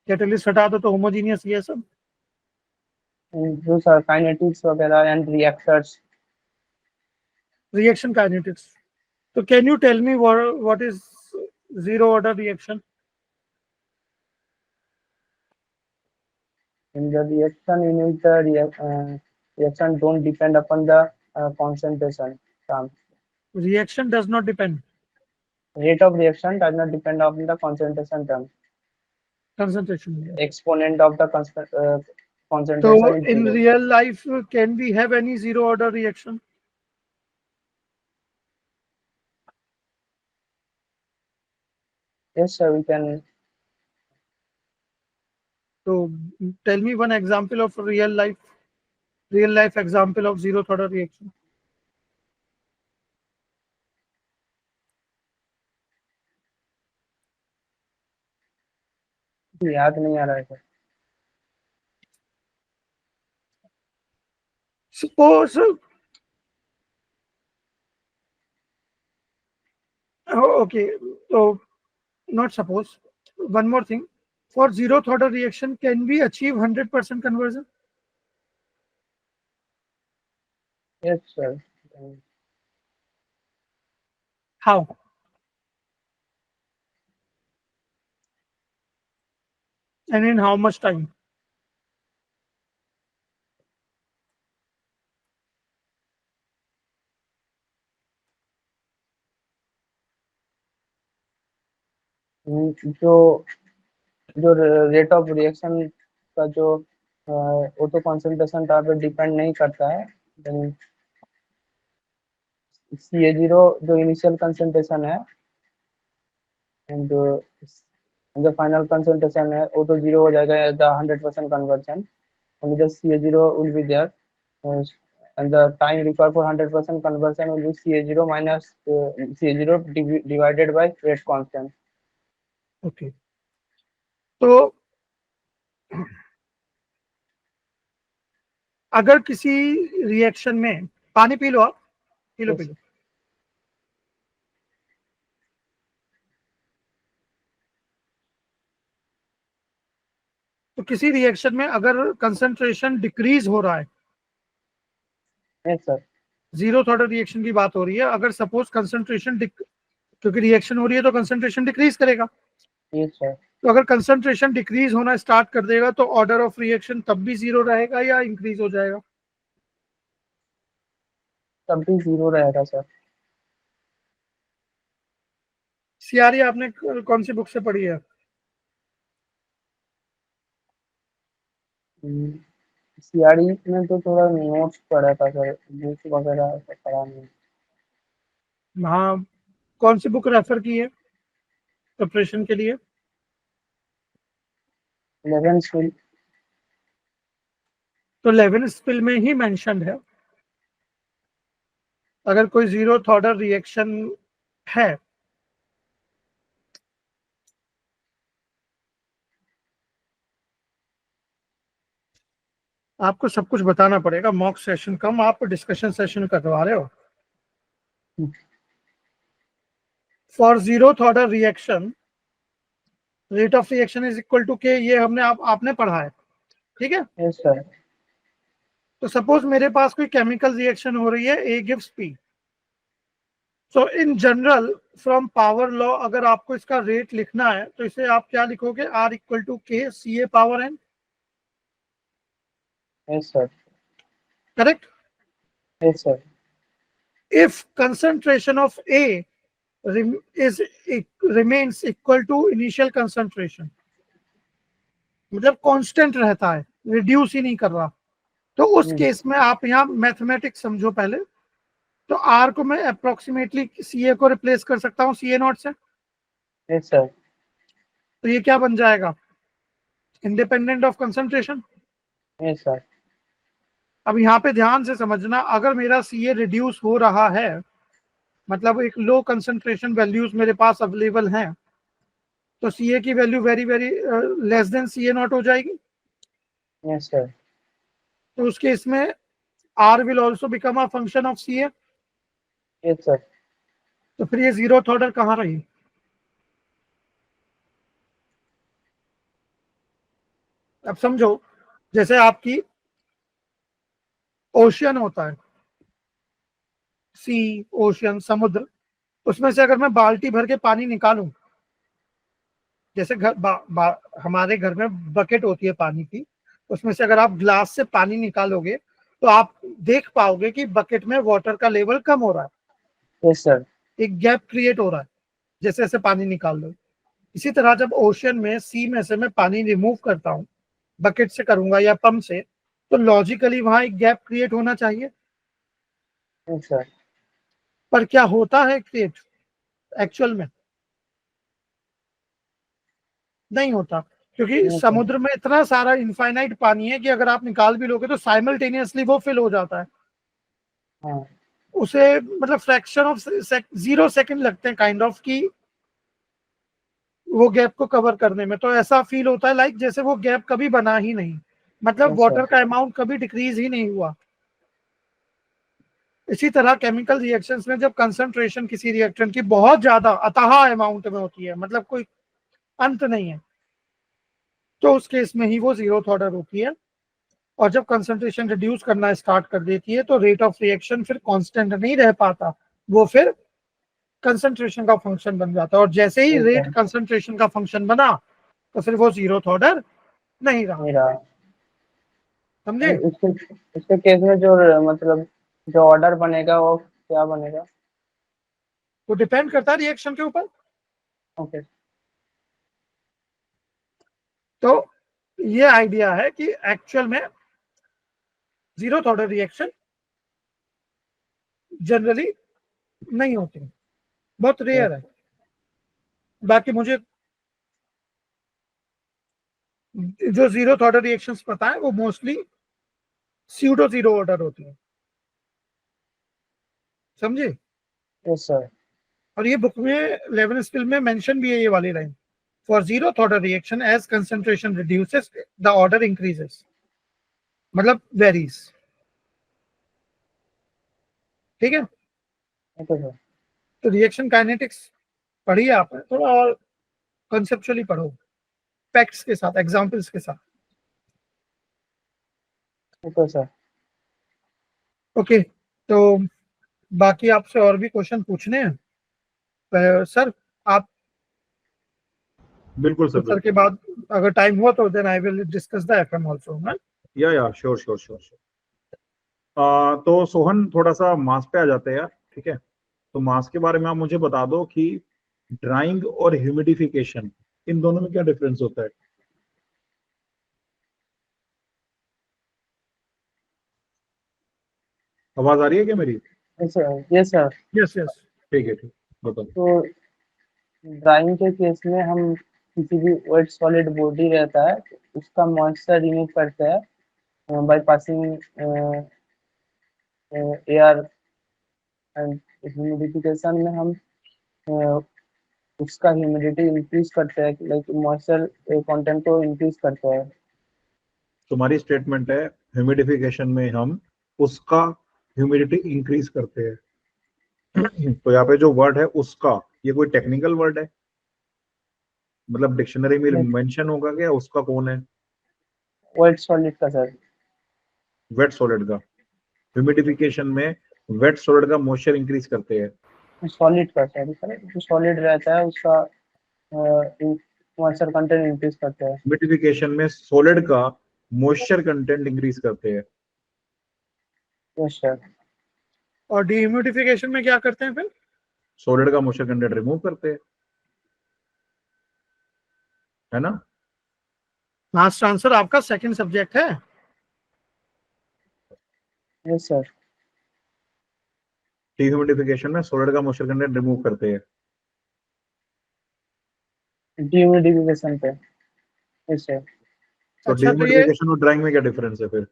B: कैटलिस्ट हटा दो तो होमोजीनियस ये सब।
C: जो सर काइनेटिक्स वगैरह एंड रिएक्टर्स।
B: Reaction kinetics. तो can you tell me what is zero order reaction?
C: In the reaction unit, the reaction don't depend upon the concentration term.
B: Reaction does not depend?
C: Rate of reaction does not depend on the concentration term.
B: Concentration.
C: Exponent of the
B: तो
C: concentration is
B: in
C: zero.
B: Real life can we have any zero order reaction?
C: Yes, sir, we can.
B: तो tell me one example of real life example of zero order reaction.
C: याद नहीं आ रहा है sir.
B: Suppose okay, so not suppose, one more thing, for zeroth order reaction can we achieve 100% conversion?
C: Yes, sir.
B: How? And in how much time?
C: जो जो रेट ऑफ रिएक्शन का जो ऑटो कंसंट्रेशन पर डिपेंड नहीं करता है। CA0 जो इनिशियल कंसंट्रेशन है एंड जो फाइनल कंसंट्रेशन है वो तो जीरो हो जाएगा at the 100% conversion. only the CA0 will be there, and the time required for 100% conversion will be CA0 minus CA0 divided by rate constant.
B: Okay, तो अगर किसी रिएक्शन में पानी पी लो, आप P low
C: Yes.
B: P low. तो किसी रिएक्शन में अगर कंसंट्रेशन डिक्रीज हो रहा है,
C: yes sir,
B: zero order reaction की बात हो रही है, अगर सपोज कंसंट्रेशन क्योंकि रिएक्शन हो रही है तो कंसंट्रेशन डिक्रीज करेगा,
C: यस सर,
B: तो अगर कंसंट्रेशन डिक्रीज होना स्टार्ट कर देगा तो ऑर्डर ऑफ रिएक्शन तब भी जीरो रहेगा या इंक्रीज हो जाएगा?
C: तब भी 0 रहेगा सर।
B: सीआरई आपने कौन सी बुक से पढ़ी है?
C: सीआरई में तो थोड़ा नोट्स पढ़ा था सर, बुक वगैरह ऐसा पढ़ा नहीं।
B: हाँ, कौन सी बुक रेफर की है प्रिपरेशन के लिए?
C: 11 स्किल।
B: तो 11 स्पिल में ही मेंशन्ड है, अगर कोई जीरो ऑर्डर रिएक्शन है आपको सब कुछ बताना पड़ेगा, मॉक सेशन कम आप डिस्कशन सेशन करवा रहे हो। For zero order reaction rate of reaction is equal to K, ये हमने आपने पढ़ा है, ठीक है।
C: यस सर,
B: तो सपोज मेरे पास कोई केमिकल रिएक्शन हो रही है, A gives P, so in general from power law अगर आपको इसका रेट लिखना है तो इसे आप क्या लिखोगे, are equal to K C A power N,
C: yes sir,
B: correct.
C: Yes sir,
B: if concentration of A remains equal to initial concentration, मतलब कांस्टेंट रहता है, रिड्यूस ही नहीं कर रहा, तो उस केस में आप यहाँ मैथमेटिक्स समझो पहले। तो आर को मैं अप्रोक्सीमेटली सी ए को रिप्लेस कर सकता हूँ सी ए नॉट से,
C: यस सर,
B: तो ये क्या बन जाएगा, independent of concentration.
C: Yes sir,
B: अब यहाँ पे ध्यान से समझना, अगर मेरा सी ए रिड्यूस हो रहा है, मतलब एक लो कंसंट्रेशन वैल्यूज मेरे पास अवेलेबल हैं, तो सी ए की value very very less than C A not हो जाएगी,
C: यस सर,
B: तो उस केस में R will also become a function of C A,
C: yes sir,
B: तो फिर ये जीरो ऑर्डर कहाँ रही? अब समझो, जैसे आपकी ओशियन होता है, सी ओशियन समुद्र, उसमें से अगर मैं बाल्टी भर के पानी निकालूं, जैसे हमारे घर में बकेट होती है पानी की, उसमें से अगर आप ग्लास से पानी निकालोगे तो आप देख पाओगे कि बकेट में वाटर का लेवल कम हो रहा है,
C: यस सर,
B: एक गैप क्रिएट हो रहा है जैसे जैसे पानी निकाल लो। इसी तरह जब ओशियन में सी में से मैं पानी रिमूव करता हूँ, बकेट से करूंगा या पंप से, तो लॉजिकली वहां एक गैप क्रिएट होना चाहिए,
C: यस सर,
B: पर क्या होता है क्रिएट एक्चुअल में? नहीं होता, क्योंकि
C: यस सर,
B: समुद्र में इतना सारा इनफाइनाइट पानी है कि अगर आप निकाल भी लोगे तो साइमल्टेनियसली वो फिल हो जाता है,
C: हाँ,
B: उसे मतलब फ्रैक्शन ऑफ 0 सेकंड लगते हैं काइंड ऑफ की वो गैप को कवर करने में। तो ऐसा फील होता है लाइक जैसे वो गैप कभी बना ही नहीं, मतलब
C: यस
B: वाटर
C: सर,
B: का अमाउंट कभी डिक्रीज ही नहीं हुआ। इसी तरह केमिकल रिएक्शंस में जब कंसंट्रेशन किसी रिएक्टेंट की बहुत ज्यादा अथाह अमाउंट में होती है, मतलब कोई अंत नहीं है, तो उस केस में ही वो जीरो ऑर्डर होती है, और जब कंसंट्रेशन रिड्यूस करना स्टार्ट कर देती है तो रेट ऑफ रिएक्शन फिर कांस्टेंट नहीं रह पाता, वो फिर कंसंट्रेशन का फंक्शन बन जाता है, और जैसे ही
C: यस
B: रेट
C: सर,
B: कंसंट्रेशन का फंक्शन बना तो फिर वो जीरो ऑर्डर नहीं रहा,
C: मेरा
B: समझे?
C: इसके इसके केस में जो मतलब जो ऑर्डर बनेगा वो क्या बनेगा?
B: वो डिपेंड करता है रिएक्शन के ऊपर।
C: ओके,
B: तो ये आइडिया है कि एक्चुअल में जीरो ऑर्डर रिएक्शन जनरली नहीं होती, बहुत रेयर है। बाकी मुझे जो जीरो ऑर्डर रिएक्शंस पता है वो मोस्टली स्यूडो जीरो ऑर्डर होती है, समझे?
C: यस सर,
B: और ये बुक में 11 स्किल में मेंशन भी है ये वाली line, for zero order reaction as concentration reduces the order increases, मतलब वेरीज, ठीक है।
C: ओके सर,
B: तो रिएक्शन काइनेटिक्स पढ़िए आपने, थोड़ा और कंसेप्चुअली पढ़ो, फैक्ट्स के साथ, एग्जांपल्स के साथ।
C: Okay sir.
B: ओके, तो बाकी आपसे और भी क्वेश्चन पूछने हैं सर। आप
A: बिल्कुल सर,
B: सर के
A: बिल्कुल।
B: बाद अगर टाइम हुआ तो then I will discuss the FM also.
A: या श्योर श्योर श्योर श्योर। तो सोहन, थोड़ा सा मास पे आ जाते हैं यार, ठीक है? तो मास के बारे में आप मुझे बता दो कि ड्राइंग और ह्यूमिडिफिकेशन, इन दोनों में क्या डिफरेंस होता है? आवाज आ रही है क्या मेरी?
C: Yes sir, yes sir.
B: Yes yes.
A: ठीक है, ठीक, बताओ।
C: तो ड्राइंग के केस में हम किसी भी वेट सॉलिड बॉडी रहता है उसका मॉइस्चर रिमूव करते हैं by passing air. And humidification में हम uh, उसका ह्यूमिडिटी इंक्रीज करते हैं, लाइक मॉइस्चर कंटेंट को इंक्रीज करते हैं।
A: तुम्हारी स्टेटमेंट है ह्यूमिडिफिकेशन में हम उसका ह्यूमिडिटी इंक्रीज करते हैं। तो यहाँ पे जो वर्ड है उसका, ये कोई टेक्निकल वर्ड है? मतलब डिक्शनरी में मेंशन होगा क्या उसका कौन है?
C: वेट सॉलिड का सर।
A: वेट सॉलिड का। ह्यूमिडिफिकेशन में वेट सॉलिड का मॉइस्चर इंक्रीज करते हैं।
C: सॉलिड का सॉरी सर, जो सॉलिड रहता है उसका मॉइस्चर कंटेंट इंक्रीज करते हैं।
A: ह्यूमिडिफिकेशन में सॉलिड का मॉइस्चर कंटेंट इंक्रीज करते हैं।
C: Yes sir.
B: और डीह्यूमिडिफिकेशन में क्या करते हैं फिर?
A: सॉलिड का मॉइस्चर कंटेंट रिमूव करते हैं, है ना?
B: लास्ट आंसर आपका सेकंड सब्जेक्ट है।
C: Yes sir.
A: डिह्यूमिडिफिकेशन में सॉलिड का मॉइस्चर कंटेंट रिमूव करते हैं।
C: डीह्यूमिडिफिकेशन पे। Yes sir.
A: तो
B: अच्छा, तो ये
A: डिह्यूमिडिफिकेशन और ड्राइंग में क्या डिफरेंस है फिर?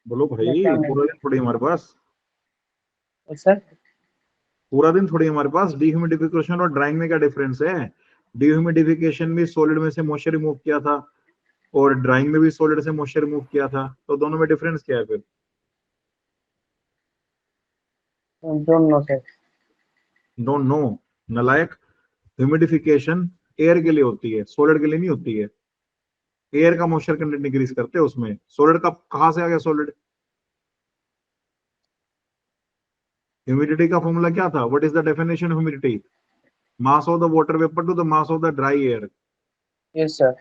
A: बोलो
C: मैं
A: भाई,
C: क्या मैं
A: पूरा दिन थोड़ी हमारे पास।
C: सर।
A: पूरा दिन थोड़ी हमारे पास। डिह्यूमिडिफिकेशन और ड्राइंग में क्या डिफरेंस है? डिह्यूमिडिफिकेशन भी सॉलिड में से मॉइस्चर रिमूव किया था, और ड्राइंग में भी सॉलिड से मॉइस्चर रिमूव किया था, तो दोनों में डिफरेंस क्या है फिर?
C: Don't know sir.
A: Don't know? नालायक। ह्यूमिडिफिकेशन एयर के लिए होती है, सॉलिड के लिए नहीं होती है। एयर का मॉइस्चर कंटेंट इंक्रीज करते हैं उसमें। सॉलिड का कहां से आ गया सॉलिड? ह्यूमिडिटी का फॉर्मूला क्या था? What is the definition humidity? Mass of the water vapour to the mass of the dry air.
C: Yes sir.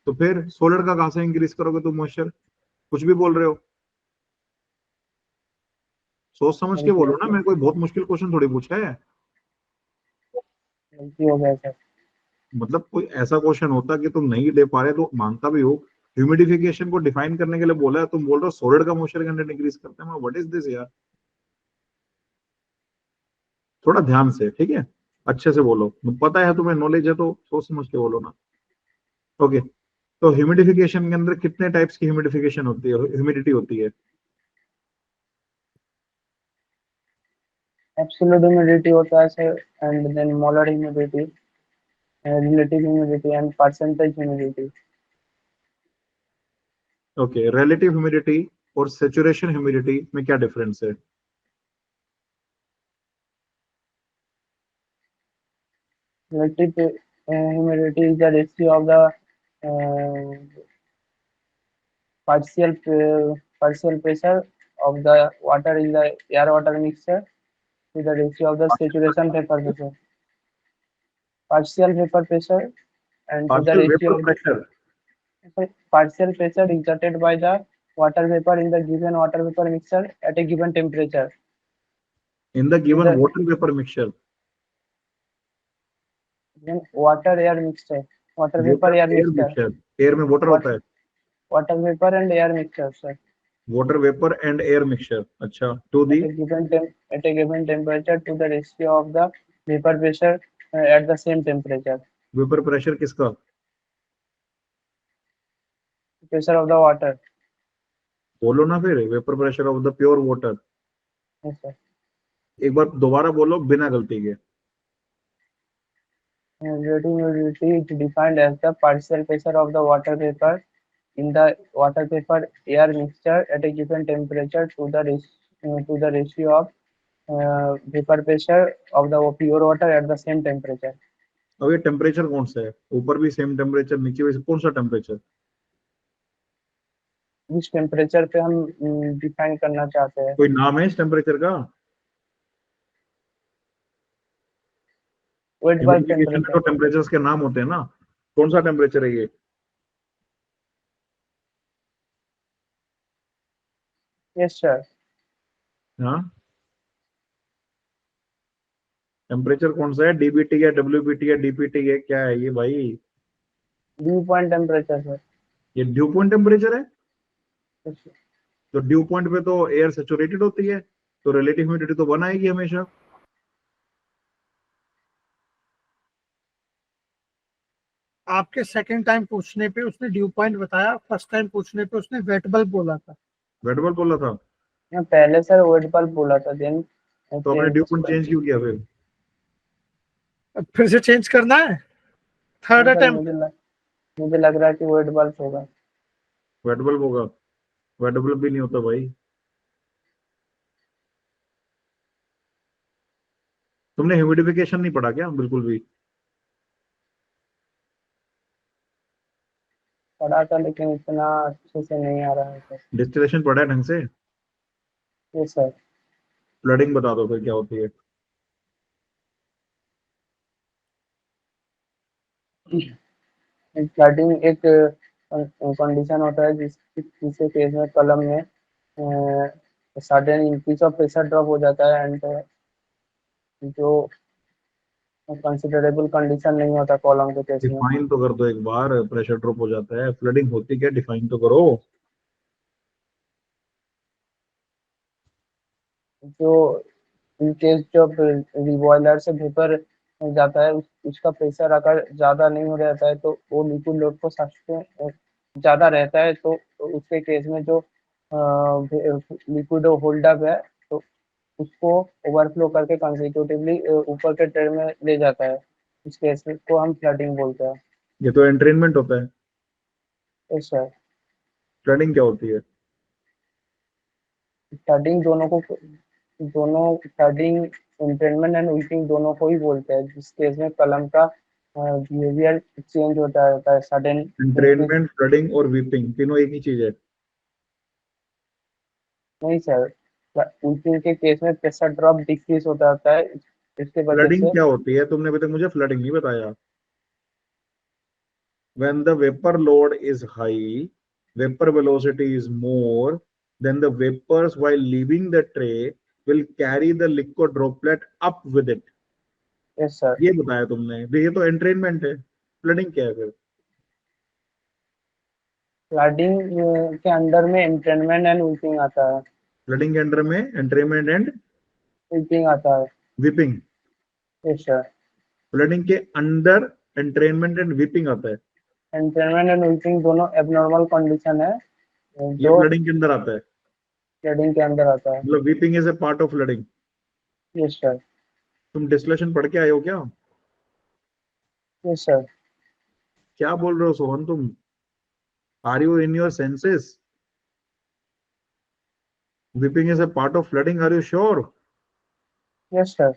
A: तो फिर सॉलिड का कहां से इंक्रीज करोगे तुम मॉइस्चर? कुछ भी बोल रहे हो, सोच समझ के बोलो ना। मैं कोई बहुत मुश्किल क्वेश्चन थोड़ी पूछा है।
C: गलती हो गया सर।
A: मतलब कोई ऐसा क्वेश्चन होता कि तुम नहीं दे पा रहे तो मानता भी हो। ह्यूमिडिफिकेशन को डिफाइन करने के लिए बोला है, तुम बोल रहे हो सॉलिड का मॉइस्चर कंटेंट इंक्रीज करते हैं। व्हाट इज दिस यार? थोड़ा ध्यान से, ठीक है? अच्छे से बोलो, पता है तुम्हें, नॉलेज है तो सोच समझ के बोलो ना। ओके। तो ह्यूमिडिफिकेशन के अंदर कितने टाइप्स की ह्यूमिडिफिकेशन होती है, ह्यूमिडिटी होती है?
C: एब्सोल्यूट ह्यूमिडिटी होता है sir, and then molar humidity, relative humidity and percentage humidity.
A: Okay, relative humidity और सैचुरेशन ह्यूमिडिटी में क्या डिफरेंस है?
C: Relative humidity is the ratio of the partial partial pressure of the water in the air water mixture to the ratio of the saturation vapor pressure. Partial vapor pressure and to the
A: partial
C: ratio
A: vapour
C: of
A: pressure.
C: partial pressure exerted by the water vapor in the given water vapor mixture at a given temperature.
A: In the
C: To
A: given
C: the
A: water vapour mixture.
C: then water air mixture, water vapor
A: water
C: air
A: air
C: mixture,
A: mixture, air में वाटर
C: what
A: होता है।
C: water vapor and air mixture, sir.
A: Water vapour and air mixture, अच्छा। To the
C: At a given temperature to the ratio of the vapor pressure at the same temperature.
A: Vapour pressure किसका?
C: Pressure of the water.
A: बोलो ना फिर, vapour pressure of the pure water.
C: Yes, sir.
A: एक बार दोबारा बोलो बिना गलती के।
C: Relative humidity is defined as the partial pressure of the water vapor in the water vapor air mixture at a given temperature to the ratio of vapor pressure of the pure water at the same temperature.
A: अब ये टेम्परेचर कौन सा है? ऊपर भी सेम टेम्परेचर, नीचे भी कौन सा टेम्परेचर?
C: जिस टेम्परेचर पे हम डिफाइन करना चाहते हैं.
A: कोई नाम है इस टेम्परेचर का?
C: वेट बाय
A: ह्यूमिडिफिकेशन में तो
C: टेम्परेचर.
A: टेम्परेचर्स के नाम होते हैं ना, कौन सा टेम्परेचर है ये?
C: Yes sir.
A: हाँ, टेम्परेचर कौन सा है? डीबीटी है, डब्ल्यूबीटी है, डीपीटी है, क्या है ये भाई?
C: Due point temperature sir.
A: ये ड्यू पॉइंट टेम्परेचर है।
C: Yes, sir.
A: तो ड्यू पॉइंट पे तो एयर सैचुरेटेड होती है, तो रिलेटिव ह्यूमिडिटी तो 1 आएगी हमेशा।
B: आपके सेकंड टाइम पूछने पे उसने ड्यू पॉइंट बताया, फर्स्ट टाइम पूछने पे उसने वेट बल्ब बोला था।
A: वेटेबल बोला था,
C: मैं पहले सर वेट बल्ब बोला था, देन
A: तो आपने ड्यू पॉइंट चेंज क्यों किया फिर?
B: अब फिर से चेंज करना है थर्ड अटेम्प्ट।
C: मुझे लग रहा है कि वेट बल्ब होगा.
A: वेटेबल होगा? वेटेबल भी नहीं होता भाई। तुमने ह्यूमिडिफिकेशन नहीं पढ़ा क्या बिल्कुल भी?
C: पढ़ा था लेकिन इतना अच्छे से नहीं आ रहा है सर.
A: डिस्टिलेशन पढ़ा है ढंग से?
C: ये सर.
A: फ्लडिंग बता दो फिर क्या होती है।
C: फ्लडिंग एक कंडीशन होता है जिसके केस में कलम में sudden increase of pressure drop हो जाता है एंड जो कंसिडरेबल कंडीशन नहीं होता कॉलम के केस में.
A: डिफाइन तो कर दो एक बार, प्रेशर ड्रॉप हो जाता है, फ्लडिंग होती क्या, डिफाइन तो करो।
C: जो इन केस जब रिबॉयलर से वेपर जाता है उसका प्रेशर अगर ज्यादा नहीं हो रहता है तो वो लिक्विड लोड को ज्यादा रहता है, तो उसके केस में जो लिक्विड होल्ड अप है तो उसको ओवरफ्लो करके कंसेक्यूटिवली ऊपर के ट्रेड में ले जाता है. इस केस को हम फ्लडिंग बोलते हैं.
A: ये तो एंट्रेनमेंट होता है।
C: Yes sir.
A: फ्लडिंग क्या होती है?
C: Flooding flooding entrainment and weeping दोनों को ही बोलते हैं, जिस केस में कलम का बिहेवियर चेंज होता रहता है सडन.
A: एंट्रेनमेंट, फ्लडिंग और वीपिंग तीनों एक ही चीज है?
C: नहीं सर, वीपिंग के केस में प्रेशर ड्रॉप डिक्रीज होता रहता है, इसके वजह
A: फ्लडिंग
C: से.
A: क्या होती है? तुमने अभी तक मुझे फ्लडिंग नहीं बताया। When the vapor load is high, vapor velocity is more, then the vapors while leaving the tray will carry the liquid droplet up with it.
C: Yes sir.
A: ये बताया तुमने, तो ये तो एंट्रेनमेंट है। फ्लडिंग क्या है फिर?
C: फ्लडिंग के अंडर में एंट्रेनमेंट एंड वीपिंग आता है.
A: फ्लडिंग के अंडर में एंट्रेनमेंट एंड
C: वीपिंग आता है.
A: विपिंग?
C: Yes sir.
A: फ्लडिंग के अंदर एंट्रेनमेंट एंड विपिंग आता है?
C: एंट्रेनमेंट एंड वीपिंग दोनों एबनॉर्मल कंडीशन है
A: ये
C: जो
A: फ्लडिंग के अंदर आता है?
C: फ्लडिंग के अंदर आता है.
A: मतलब whipping is a part of flooding?
C: Yes sir.
A: तुम डिस्टिलेशन पढ़ के आए हो क्या?
C: Yes sir.
A: क्या बोल रहे हो सोहन तुम? Are you in your senses? Whipping is a part of flooding. Are you sure?
C: Yes sir.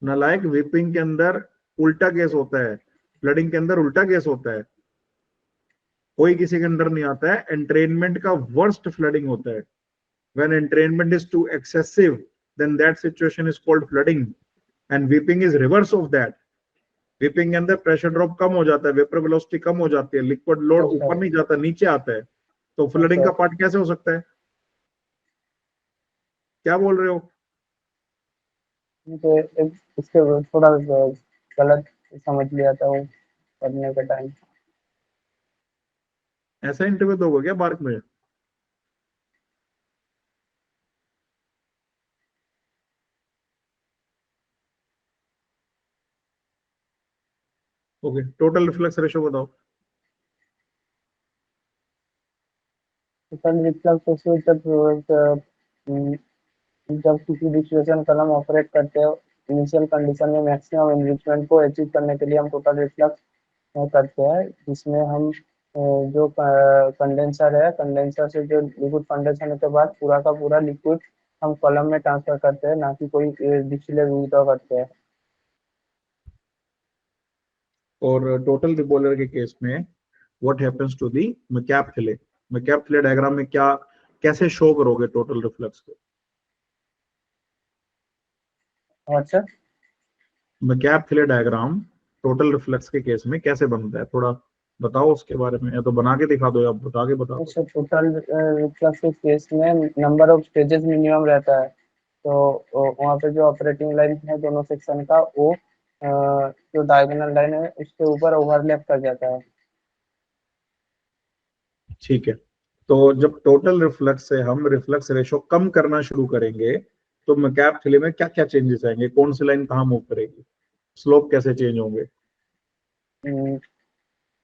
A: नालायक, whipping के अंदर उल्टा केस होता है, फ्लडिंग के अंदर उल्टा केस होता है। कोई किसी के अंदर नहीं आता है। एंट्रेनमेंट का वर्स्ट फ्लडिंग होता है। When entrainment is too excessive, then that situation is called flooding. And whipping is reverse of that. Whipping के अंदर प्रेशर ड्रॉप कम हो जाता है, वेपर वेलोसिटी कम हो जाती है, लिक्विड लोड
C: Yes, sir.
A: ऊपर नहीं जाता, नीचे आता है। तो फ्लडिंग
C: sir.
A: का पार्ट कैसे हो सकता है? क्या बोल रहे हो?
C: मुझे इसके थोड़ा गलत समझ लिया था वो पढ़ने के टाइम.
A: ऐसा इंटरव्यू दोगे क्या बार्क में? ओके, टोटल रिफ्लेक्स रेशियो बताओ।
C: टोटल रिफ्लेक्स रेशियो जब किसी भी सिचुएशन कलम ऑपरेट करते हो इनिशियल कंडीशन में मैक्सिमम एनरिचमेंट को अचीव करने के लिए हम टोटल रिफ्लक्स करते हैं, जिसमें हम जो कंडेंसर है, कंडेंसर से जो लिक्विड कंडेंसर होने के बाद पूरा का पूरा लिक्विड हम कॉलम में ट्रांसफर करते हैं, ना कि कोई डिस्टिलेट विड्रॉ करते हैं।
A: और टोटल रिबॉयलर के केस में what happens to the McCabe Thiele? McCabe Thiele diagram में क्या कैसे शो करोगे टोटल रिफ्लक्स को?
C: और sir
A: McCabe Thiele diagram total reflux के केस में कैसे बनता है, थोड़ा बताओ उसके बारे में, या तो बना के दिखा दो या बता के बता दो।
C: टोटल रिफ्लक्स के केस में नंबर ऑफ स्टेजेस मिनिमम रहता है, तो वहाँ पे जो ऑपरेटिंग लाइन है दोनों सेक्शन का, वो जो डायगोनल लाइन है उसके ऊपर ओवरलैप कर जाता है।
A: ठीक है, तो जब टोटल रिफ्लक्स से हम रिफ्लक्स रेशो कम करना शुरू करेंगे तो मैकॅप-थिले में क्या क्या चेंजेस आएंगे, कौन सी लाइन कहाँ मूव करेगी, स्लोप कैसे चेंज होंगे?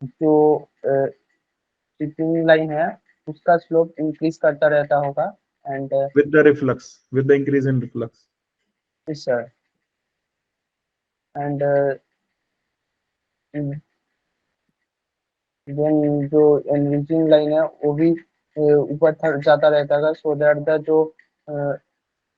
C: जो टिपिंग लाइन है उसका स्लोप इंक्रीज करता रहता होगा, and
A: with the reflux, with the increase in reflux.
C: Yes sir, and then जो एनरिचिंग लाइन है वो भी ऊपर जाता रहता है, सो दैट द जो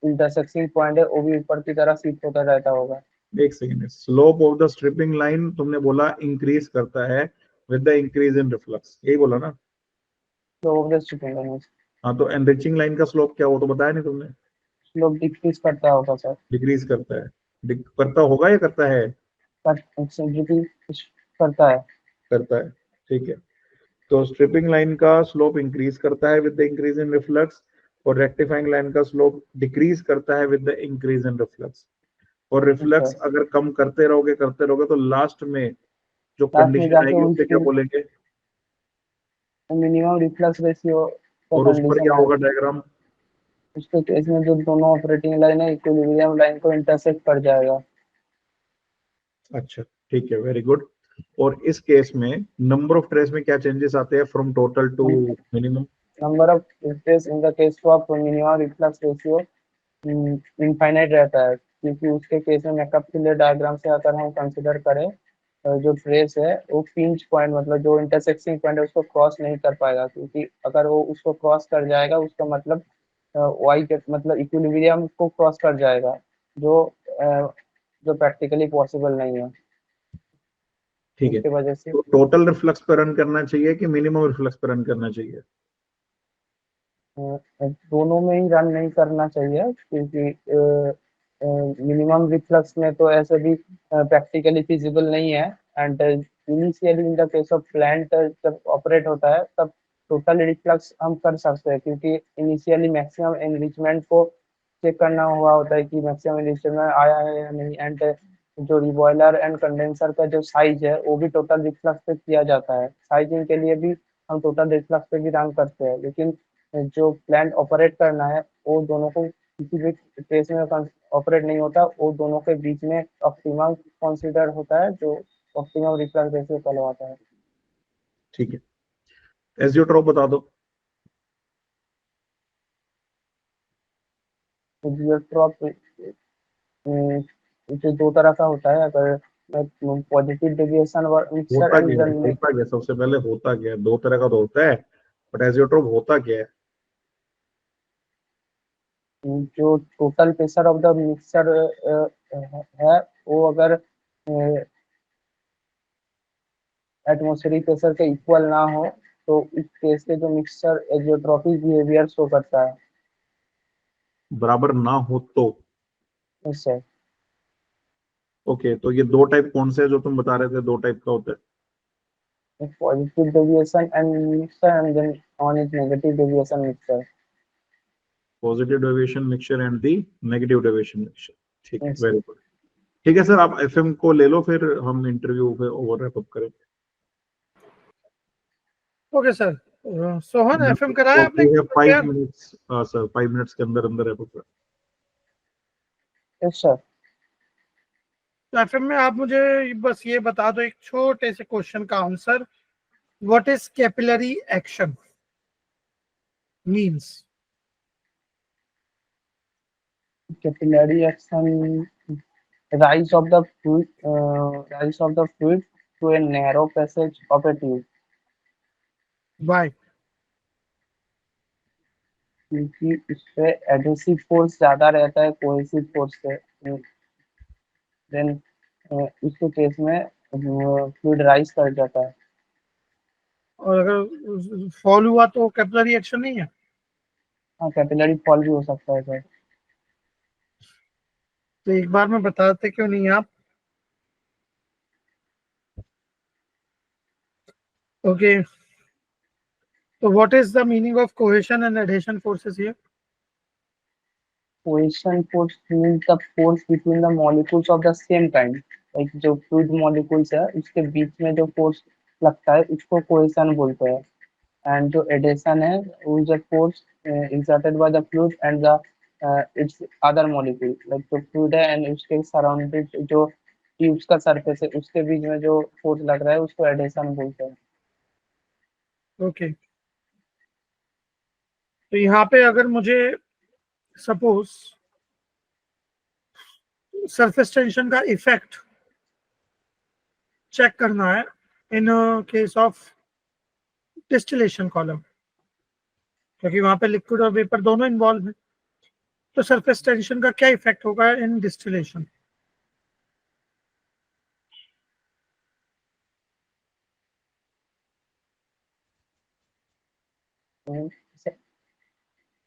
C: इंटरसेक्शन पॉइंट है वो भी ऊपर की तरफ शिफ्ट होता रहता होगा।
A: एक second, slope of the stripping line तुमने बोला इंक्रीज करता है with the increase in reflux, यही बोला ना?
C: Slope of the stripping line,
A: हाँ, तो एनरिचिंग लाइन का स्लोप क्या, वो तो बताया नहीं तुमने?
C: स्लोप डिक्रीज करता होगा सर,
A: डिक्रीज करता है, करता होगा या करता है?
C: डिक्रीज करता है।
A: करता है, ठीक है। तो स्ट्रिपिंग लाइन का स्लोप इंक्रीज करता है with the increase in reflux, और रेक्टिफाइंग लाइन का स्लोप डिक्रीज करता है with the increase in reflux. और रिफ्लक्स अगर कम करते रहोगे तो लास्ट में जो
C: लास्ट में
A: कंडीशन
C: जाके
A: आएगी उसे क्या बोलेंगे?
C: मिनिमम रिफ्लक्स रेशियो का
A: और उस पर
C: कंडीशन
A: क्या
C: आएगा।
A: होगा डायग्राम?
C: उसके केस में जो दोनों ऑपरेटिंग लाइन है इक्विलिब्रियम लाइन को इंटरसेक्ट कर जाएगा।
A: अच्छा, ठीक है, वेरी गुड। और इस केस में नंबर ऑफ ट्रेस में क्या चेंजेस आते हैं from total two minimum?
C: Number of trace in the case of minimum reflux ratio infinite रहता है, क्योंकि उसके केस में मैकॅप-थिले डायग्राम से अगर हम कंसीडर करें जो ट्रेस है वो पिंच पॉइंट मतलब जो इंटरसेक्टिंग पॉइंट है उसको क्रॉस नहीं कर पाएगा, क्योंकि अगर वो उसको क्रॉस कर जाएगा उसका मतलब वाई के मतलब इक्विलिब्रियम को क्रॉस कर जाएगा, जो प्रैक्टिकली पॉसिबल नहीं है।
A: ठीक है,
C: इसकी वजह से
A: तो टोटल रिफ्लक्स पर रन करना चाहिए कि मिनिमम रिफ्लक्स पर रन करना चाहिए?
C: दोनों में ही रन नहीं करना चाहिए, क्योंकि मिनिमम रिफ्लक्स में तो ऐसे भी प्रैक्टिकली फिजिबल नहीं है, and initially in the case of plant जब ऑपरेट होता है तब टोटल रिफ्लक्स हम कर सकते हैं, क्योंकि इनिशियली मैक्सिमम एनरिचमेंट को चेक करना हुआ होता है कि मैक्सिमम एनरिचमेंट आया है या नहीं, एंड जो रिबॉयलर एंड कंडेंसर का जो साइज है वो भी टोटल रिफ्लक्स पे किया जाता है। साइजिंग के लिए भी हम टोटल रिफ्लक्स पे भी रन करते हैं, लेकिन जो प्लांट ऑपरेट करना है वो दोनों को किसी भी केस में ऑपरेट नहीं होता, वो दोनों के बीच में ऑप्टिमम कंसीडर होता है, जो ऑप्टिमम रिफ्लक्स रेशियो कहलाता है।
A: ठीक है, एजियोट्रोप बता दो।
C: जियोट्रॉप जो दो तरह का होता है, अगर पॉजिटिव डेविएशन और मिक्सर एंड
A: होता क्या सबसे पहले, होता क्या है? दो तरह का तो होता है, बट एजियोट्रोप होता क्या है?
C: जो total pressure of the mixer है वो अगर एटमॉस्फेरिक प्रेशर के इक्वल ना हो तो इस केस के जो मिक्सचर एजियोट्रॉपिक बिहेवियर शो करता है।
A: बराबर ना हो तो?
C: इससे
A: ओके, तो ये दो टाइप कौन से है जो तुम बता रहे थे, दो टाइप का होता है?
C: Positive deviation and mixture, and then on is negative deviation mixture.
A: Positive deviation mixture and the negative deviation mixture, ठीक है,
C: Yes,
A: वेरी गुड। ठीक है सर, आप एफएम को ले लो, फिर हम इंटरव्यू पे ओवर रैप अप करेंगे।
B: Okay sir. सोहन एफएम कराया आपने?
A: 5 मिनट्स सर, 5 मिनट्स के अंदर अंदर रैप अप कर।
C: yes sir।
B: तो एफएम में आप मुझे बस ये बता दो एक छोटे से क्वेश्चन का answer, what is capillary action means?
C: Capillary action rise of the fluid to a narrow passage of a tube.
B: Why?
C: क्योंकि इस पे एडहेसिव फोर्स ज्यादा रहता है कोहेसिव फोर्स से, देन इसके केस में फ्लूइड राइज कर जाता है।
B: और अगर फॉल हुआ तो कैपिलरी एक्शन नहीं है?
C: हाँ, कैपिलरी फॉल भी हो सकता है सर।
B: तो एक बार में बताते क्यों नहीं आप? ओके, तो what is the meaning of cohesion and adhesion forces here?
C: Cohesion force means the force between the molecules of the same kind, like जो फ्लूइड मॉलिक्यूल्स है उसके बीच में जो फोर्स लगता है उसको कोहेशन बोलते हैं। एंड जो एडेशन है वो is a force exerted by the fluid and the its other molecule, like जो fluid है एंड उसके सराउंडेड जो ट्यूब्स का सरफेस है उसके बीच में जो फोर्स लग रहा है उसको एडेशन बोलते हैं।
B: ओके, तो यहाँ पे अगर मुझे सपोज सरफेस टेंशन का इफेक्ट चेक करना है in case of distillation column, क्योंकि वहां पे लिक्विड और वेपर दोनों इन्वॉल्व है, तो सरफेस टेंशन का क्या इफेक्ट होगा इन डिस्टिलेशन?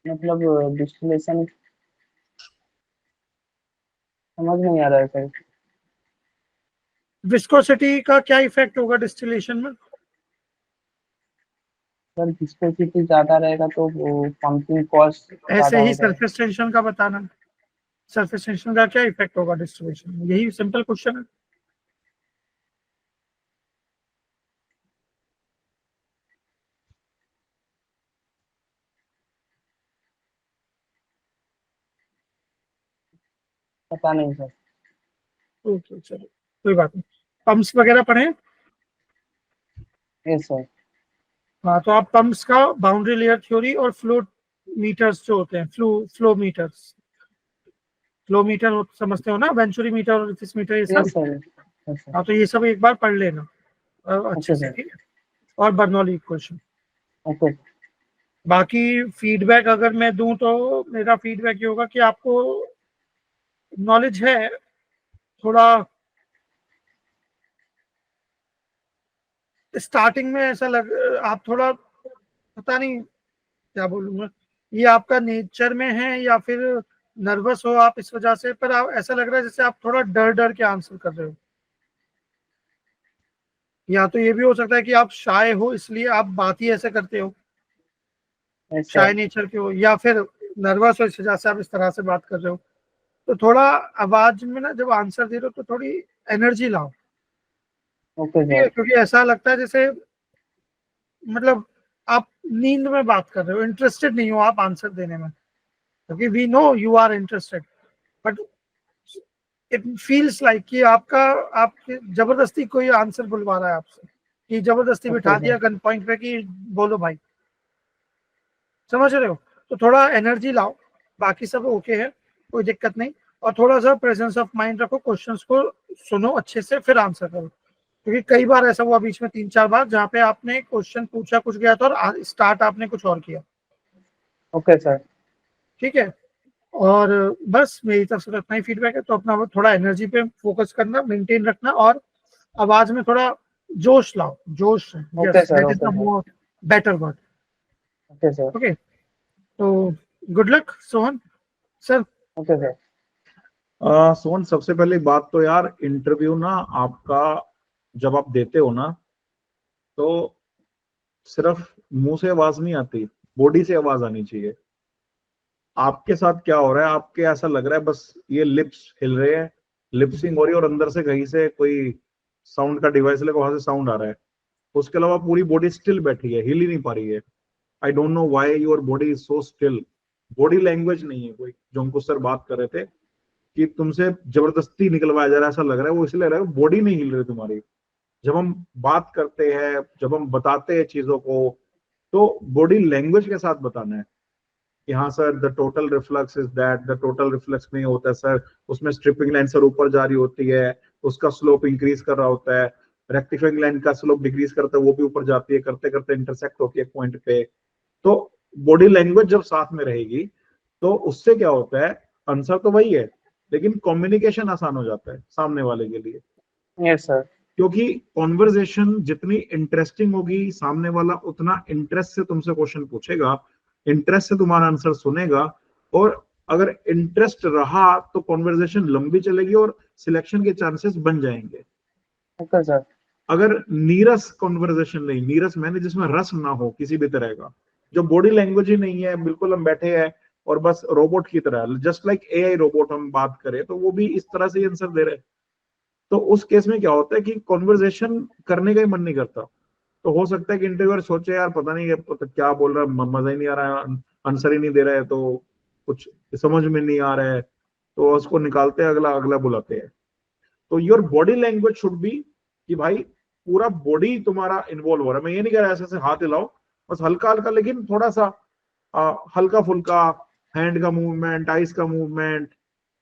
C: मतलब डिस्टिलेशन समझ नहीं आ रहा है सर।
B: विस्कोसिटी का क्या इफेक्ट होगा डिस्टिलेशन में?
C: सर विस्कोसिटी ज्यादा रहेगा तो पंपिंग कॉस्ट
B: ऐसे
C: ज्यादा
B: ही
C: हो जाएगा।
B: सरफेस टेंशन का बताना, सरफेस टेंशन का क्या इफेक्ट होगा डिस्टिलेशन में, यही सिंपल क्वेश्चन है।
C: पता नहीं सर।
B: ओके चलो कोई बात नहीं। पंप्स वगैरह पढ़े?
C: Yes sir.
B: हाँ, तो आप पंप्स का बाउंड्री लेयर थ्योरी और फ्लो मीटर्स जो होते हैं, फ्लो मीटर समझते हो ना, वेंचुरी मीटर और रिफिस मीटर, ये सब।
C: Yes sir. Yes sir.
B: हाँ, तो ये सब एक बार पढ़ लेना अच्छे
C: ओके
B: से,
C: सर।
B: ठीक है। और बर्नौली इक्वेशन।
C: ओके।
B: बाकी फीडबैक अगर मैं दूं तो मेरा फीडबैक ये होगा कि आपको नॉलेज है थोड़ा, स्टार्टिंग में ऐसा लग, आप थोड़ा पता नहीं क्या बोलूंगा, ये आपका नेचर में है या फिर नर्वस हो आप इस वजह से, पर आप ऐसा लग रहा है जैसे आप थोड़ा डर डर के आंसर कर रहे हो, या तो ये भी हो सकता है कि आप शाय हो इसलिए आप बात ही ऐसे करते हो,
C: यस
B: शाय
C: सर।
B: नेचर के हो, या फिर नर्वस हो इस वजह से आप इस तरह से बात कर रहे हो। तो थोड़ा आवाज में ना जब आंसर दे रहे हो तो थोड़ी एनर्जी लाओ,
C: ओके
B: ठीक है,
C: सर।
B: क्योंकि ऐसा लगता है जैसे मतलब आप नींद में बात कर रहे हो, इंटरेस्टेड नहीं हो आप आंसर देने में, क्योंकि we know you are interested, but it feels like कि आपके जबरदस्ती कोई आंसर बुलवा रहा है आपसे, कि जबरदस्ती
C: ओके
B: बिठा दिया
C: सर।
B: गन पॉइंट पे कि बोलो भाई, समझ रहे हो? तो थोड़ा एनर्जी लाओ, बाकी सब ओके है, कोई दिक्कत नहीं। और थोड़ा सा प्रेजेंस ऑफ माइंड रखो, क्वेश्चंस को सुनो अच्छे से फिर आंसर करो, क्योंकि कई बार ऐसा हुआ बीच में 3-4 बार जहाँ पे आपने क्वेश्चन पूछा कुछ गया था और स्टार्ट आपने कुछ और किया।
C: Okay sir.
B: ठीक है, और बस मेरी तरफ से इतना ही फीडबैक है, तो अपना थोड़ा एनर्जी पे फोकस करना, मेंटेन रखना, और आवाज में थोड़ा जोश लाओ, जोश।
C: Okay
B: yes,
C: sir.
B: That is
C: okay
B: the
C: sir.
B: More better word.
C: Okay sir.
B: Okay, तो good luck Sohan sir.
C: Okay sir.
A: Sohan, सबसे पहले बात तो यार, इंटरव्यू ना आपका जब आप देते हो ना, तो सिर्फ मुंह से आवाज नहीं आती, बॉडी से आवाज आनी चाहिए। आपके साथ क्या हो रहा है, आपके ऐसा लग रहा है बस ये लिप्स हिल रहे हैं, लिपसिंग हो रही है, और अंदर से कहीं से कोई साउंड का डिवाइस लगा, वहां से साउंड आ रहा है। उसके अलावा पूरी बॉडी स्टिल बैठी है, हिल ही नहीं पा रही है। I don't know why your body is so still. Body language नहीं है कोई, जो अंकुश सर बात कर रहे थे कि तुमसे जबरदस्ती निकलवाया जा रहा है, ऐसा लग रहा है, वो इसलिए लग रहा है बॉडी नहीं हिल रही तुम्हारी। जब हम बात करते हैं, जब हम बताते हैं चीजों को, तो बॉडी लैंग्वेज के साथ बताना है। कि हाँ sir the total reflux is that, the total reflux नहीं होता है सर, उसमें स्ट्रिपिंग लाइन सर ऊपर जा रही होती है, उसका स्लोप इंक्रीज कर रहा होता है, रेक्टिफाइंग लाइन का स्लोप डिक्रीज करता है, वो भी ऊपर जाती है, करते करते इंटरसेक्ट होती है पॉइंट पे। तो बॉडी लैंग्वेज जब साथ में रहेगी तो उससे क्या होता है, आंसर तो वही है लेकिन कम्युनिकेशन आसान हो जाता है सामने वाले के लिए।
C: Yes sir.
A: क्योंकि कॉन्वर्जेशन जितनी इंटरेस्टिंग होगी, सामने वाला उतना इंटरेस्ट से तुमसे क्वेश्चन पूछेगा, इंटरेस्ट से तुम्हारा आंसर सुनेगा, और अगर इंटरेस्ट रहा तो कॉन्वर्जेशन लंबी चलेगी और सिलेक्शन के चांसेस बन जाएंगे।
C: Okay sir.
A: अगर नीरस कॉन्वर्जेशन नहीं, नीरस मैंने जिसमें रस ना हो किसी भी तरह का, जो बॉडी लैंग्वेज ही नहीं है, बिल्कुल हम बैठे हैं और बस रोबोट की तरह, जस्ट लाइक एआई रोबोट हम बात करें तो वो भी इस तरह से आंसर दे रहे हैं, तो उस केस में क्या होता है कि कॉन्वर्जेशन करने का ही मन नहीं करता। तो हो सकता है कि इंटरव्यूअर सोचे यार पता नहीं तो क्या बोल रहा है, मजा ही नहीं आ रहा है, आंसर ही नहीं दे रहा है, तो कुछ समझ में नहीं आ रहा है, तो उसको निकालते हैं, अगला अगला बुलाते हैं। तो your body language should be कि भाई पूरा बॉडी तुम्हारा इन्वॉल्व हो रहा है। मैं ये नहीं कह रहा ऐसे ऐसे हाथ हिलाओ, बस हल्का हल्का, लेकिन थोड़ा सा हल्का फुल्का हैंड का मूवमेंट, आइस का मूवमेंट,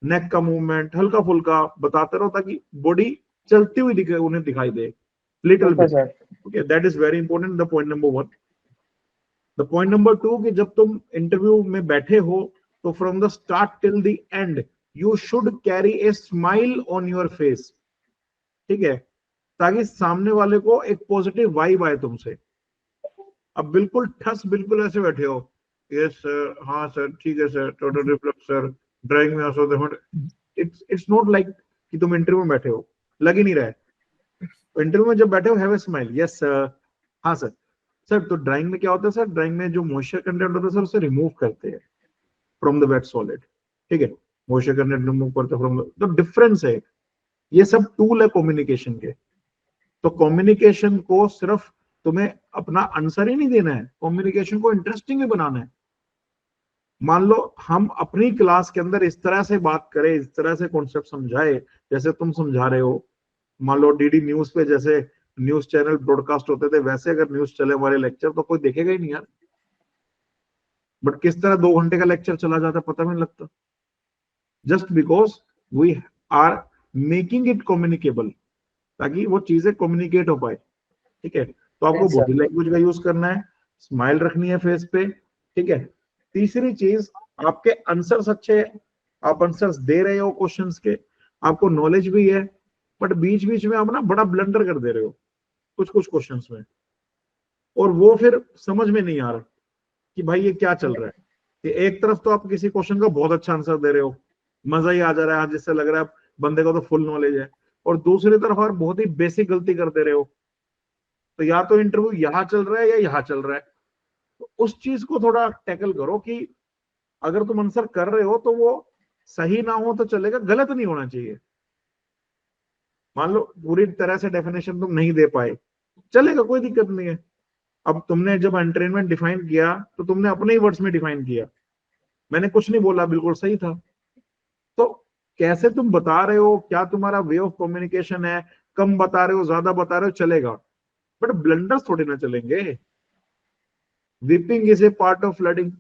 A: नेक का मूवमेंट, हल्का फुल्का बताते रहो ताकि बॉडी चलती हुई उन्हें दिखाई दे, little
C: okay
A: bit.
C: Sir.
A: Okay, that is very important, the point number 1। The point number 2 कि जब तुम इंटरव्यू में बैठे हो तो from the start till the end you should carry a smile on your face, ठीक है, ताकि सामने वाले को एक पॉजिटिव वाइब आए तुमसे। अब बिल्कुल ठस बिल्कुल ऐसे बैठे हो, यस सर, हाँ सर, ठीक है sir, total reflex sir, drawing में आसो, इट्स नॉट लाइक कि तुम इंटरव्यू में बैठे हो, लग ही नहीं रहा है। इंटरव्यू में जब बैठे हो, have a smile, yes sir, हाँ सर। सर तो ड्राइंग में क्या होता है सर, ड्राइंग में जो मॉइस्चर कंटेंट होता है सर उसे रिमूव करते हैं फ्रॉम द वेट सॉलिड, ठीक है, मॉइस्चर कंटेंट रिमूव करते हैं फ्रॉम द, तो डिफरेंस है, ये सब टूल है कम्युनिकेशन के। तो कम्युनिकेशन को सिर्फ तुम्हें अपना आंसर ही नहीं देना है, कम्युनिकेशन को इंटरेस्टिंग भी बनाना है। मान लो हम अपनी क्लास के अंदर इस तरह से बात करें, इस तरह से कॉन्सेप्ट समझाए जैसे तुम समझा रहे हो, मान लो डीडी न्यूज पे जैसे न्यूज चैनल ब्रॉडकास्ट होते थे वैसे अगर न्यूज चले हमारे लेक्चर, तो कोई देखेगा ही नहीं यार। बट किस तरह 2 घंटे का लेक्चर चला जाता पता नहीं लगता, just because we are making it communicable, ताकि वो चीजें कम्युनिकेट हो पाए, ठीक है। तो आपको
C: Yes, sir.
A: बॉडी लैंग्वेज का यूज करना है, स्माइल रखनी है फेस पे, ठीक है। तीसरी चीज, आपके आंसर्स अच्छे, आप आंसर्स दे रहे हो क्वेश्चंस के, आपको नॉलेज भी है, बट बीच बीच में आप ना बड़ा ब्लंडर कर दे रहे हो कुछ कुछ क्वेश्चंस में, और वो फिर समझ में नहीं आ रहा कि भाई ये क्या चल रहा है। कि एक तरफ तो आप किसी क्वेश्चन का बहुत अच्छा आंसर दे रहे हो, मजा ही आ जा रहा है, जिससे लग रहा है बंदे को तो फुल नॉलेज है, और दूसरी तरफ आप बहुत ही बेसिक गलती कर दे रहे हो। तो या तो इंटरव्यू यहाँ चल रहा है या यहाँ चल रहा है, तो उस चीज को थोड़ा टैकल करो कि अगर तुम आंसर कर रहे हो तो वो सही ना हो तो चलेगा, गलत नहीं होना चाहिए। मान लो पूरी तरह से डेफिनेशन तुम नहीं दे पाए, चलेगा, कोई दिक्कत नहीं है। अब तुमने जब एंट्रेनमेंट डिफाइन किया तो तुमने अपने ही वर्ड्स में डिफाइन किया, मैंने कुछ नहीं बोला, बिल्कुल सही था। तो कैसे तुम बता रहे हो, क्या तुम्हारा वे ऑफ कम्युनिकेशन है, कम बता रहे हो ज्यादा बता रहे हो, चलेगा, बट ब्लंडर्स थोड़ी ना चलेंगे। Whipping is a part of flooding.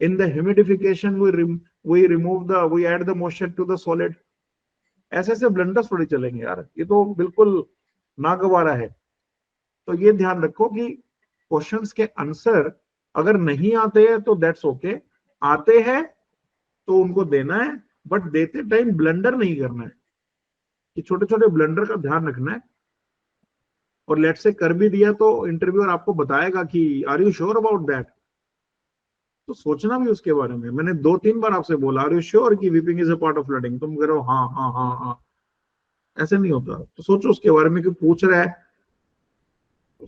A: In the humidification, we add the moisture to the solid. ऐसे ऐसे ब्लंडर्स थोड़ी चलेंगे यार, ये तो बिल्कुल नागवारा है। तो ये ध्यान रखो कि क्वेश्चंस के आंसर अगर नहीं आते हैं तो दैट्स ओके, आते हैं तो उनको देना है, बट देते टाइम ब्लंडर नहीं करना है, कि छोटे छोटे ब्लंडर का ध्यान रखना है। और लेट से कर भी दिया तो इंटरव्यूअर आपको बताएगा कि are you sure about that, तो सोचना भी उसके बारे में। मैंने 2-3 बार आपसे बोला आर यू श्योर कि weeping is a part of learning, तुम कह रहे हो हाँ हाँ हाँ हाँ, ऐसे नहीं होता। तो सोचो उसके बारे में कि पूछ रहा है,